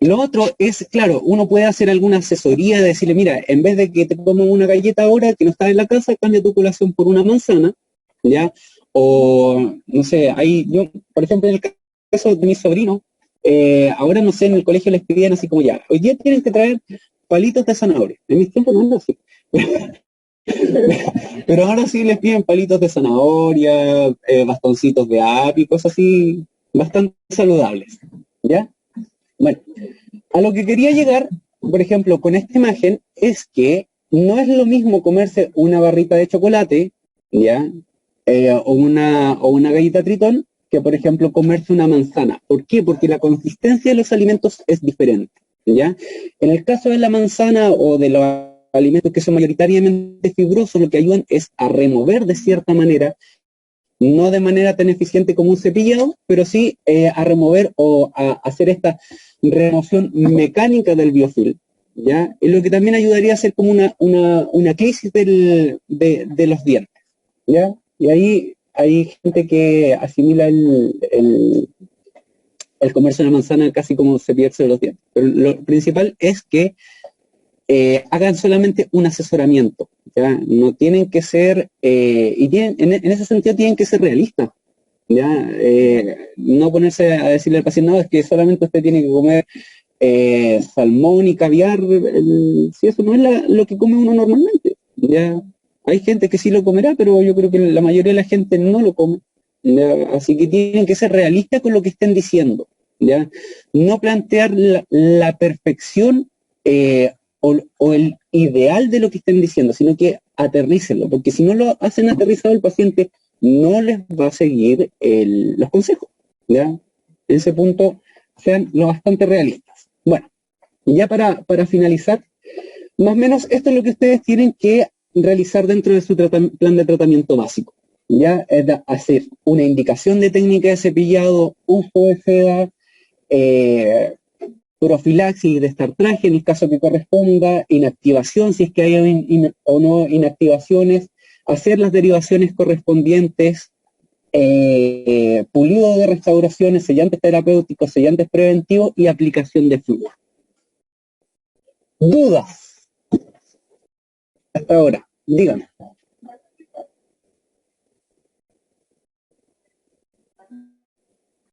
Lo otro es, claro, uno puede hacer alguna asesoría de decirle, mira, en vez de que te comas una galleta ahora que no está en la casa, cambia tu colación por una manzana, ¿ya? O, no sé, ahí yo, por ejemplo, en el caso de mi sobrino, ahora no sé, en el colegio les pedían así como ya, hoy día tienen que traer palitos de zanahoria. En mis tiempos no ando así. Pero ahora sí les piden palitos de zanahoria, bastoncitos de apio, cosas así bastante saludables. ¿Ya? Bueno, a lo que quería llegar, por ejemplo, con esta imagen, es que no es lo mismo comerse una barrita de chocolate, ¿ya? O una galleta tritón, que por ejemplo comerse una manzana. ¿Por qué? Porque la consistencia de los alimentos es diferente, ¿ya? En el caso de la manzana o de los alimentos que son mayoritariamente fibrosos, lo que ayudan es a remover de cierta manera, no de manera tan eficiente como un cepillado, pero sí a remover o a hacer esta remoción mecánica del biofilm, ¿ya? Es lo que también ayudaría a hacer como una crisis de los dientes, ¿ya? Y ahí hay gente que asimila el comercio de la manzana casi como cepillarse de los dientes. Pero lo principal es que hagan solamente un asesoramiento, ¿ya? No tienen que ser, en ese sentido tienen que ser realistas, ¿ya? No ponerse a decirle al paciente, no, es que solamente usted tiene que comer salmón y caviar, si eso no es lo que come uno normalmente, ¿ya? Hay gente que sí lo comerá, pero yo creo que la mayoría de la gente no lo come, ¿ya? Así que tienen que ser realistas con lo que estén diciendo, ¿ya? No plantear la perfección o el ideal de lo que estén diciendo, sino que aterrícenlo, porque si no lo hacen aterrizado, el paciente no les va a seguir los consejos, ¿ya? En ese punto, sean lo bastante realistas. Bueno, y ya para finalizar, más o menos esto es lo que ustedes tienen que realizar dentro de su plan de tratamiento básico, ¿ya? Es hacer una indicación de técnica de cepillado, uso de seda, profilaxis de estartraje en el caso que corresponda, inactivación si es que hay o no inactivaciones, hacer las derivaciones correspondientes, pulido de restauraciones, sellantes terapéuticos, sellantes preventivos y aplicación de flúor. ¿Dudas? Hasta ahora, díganme.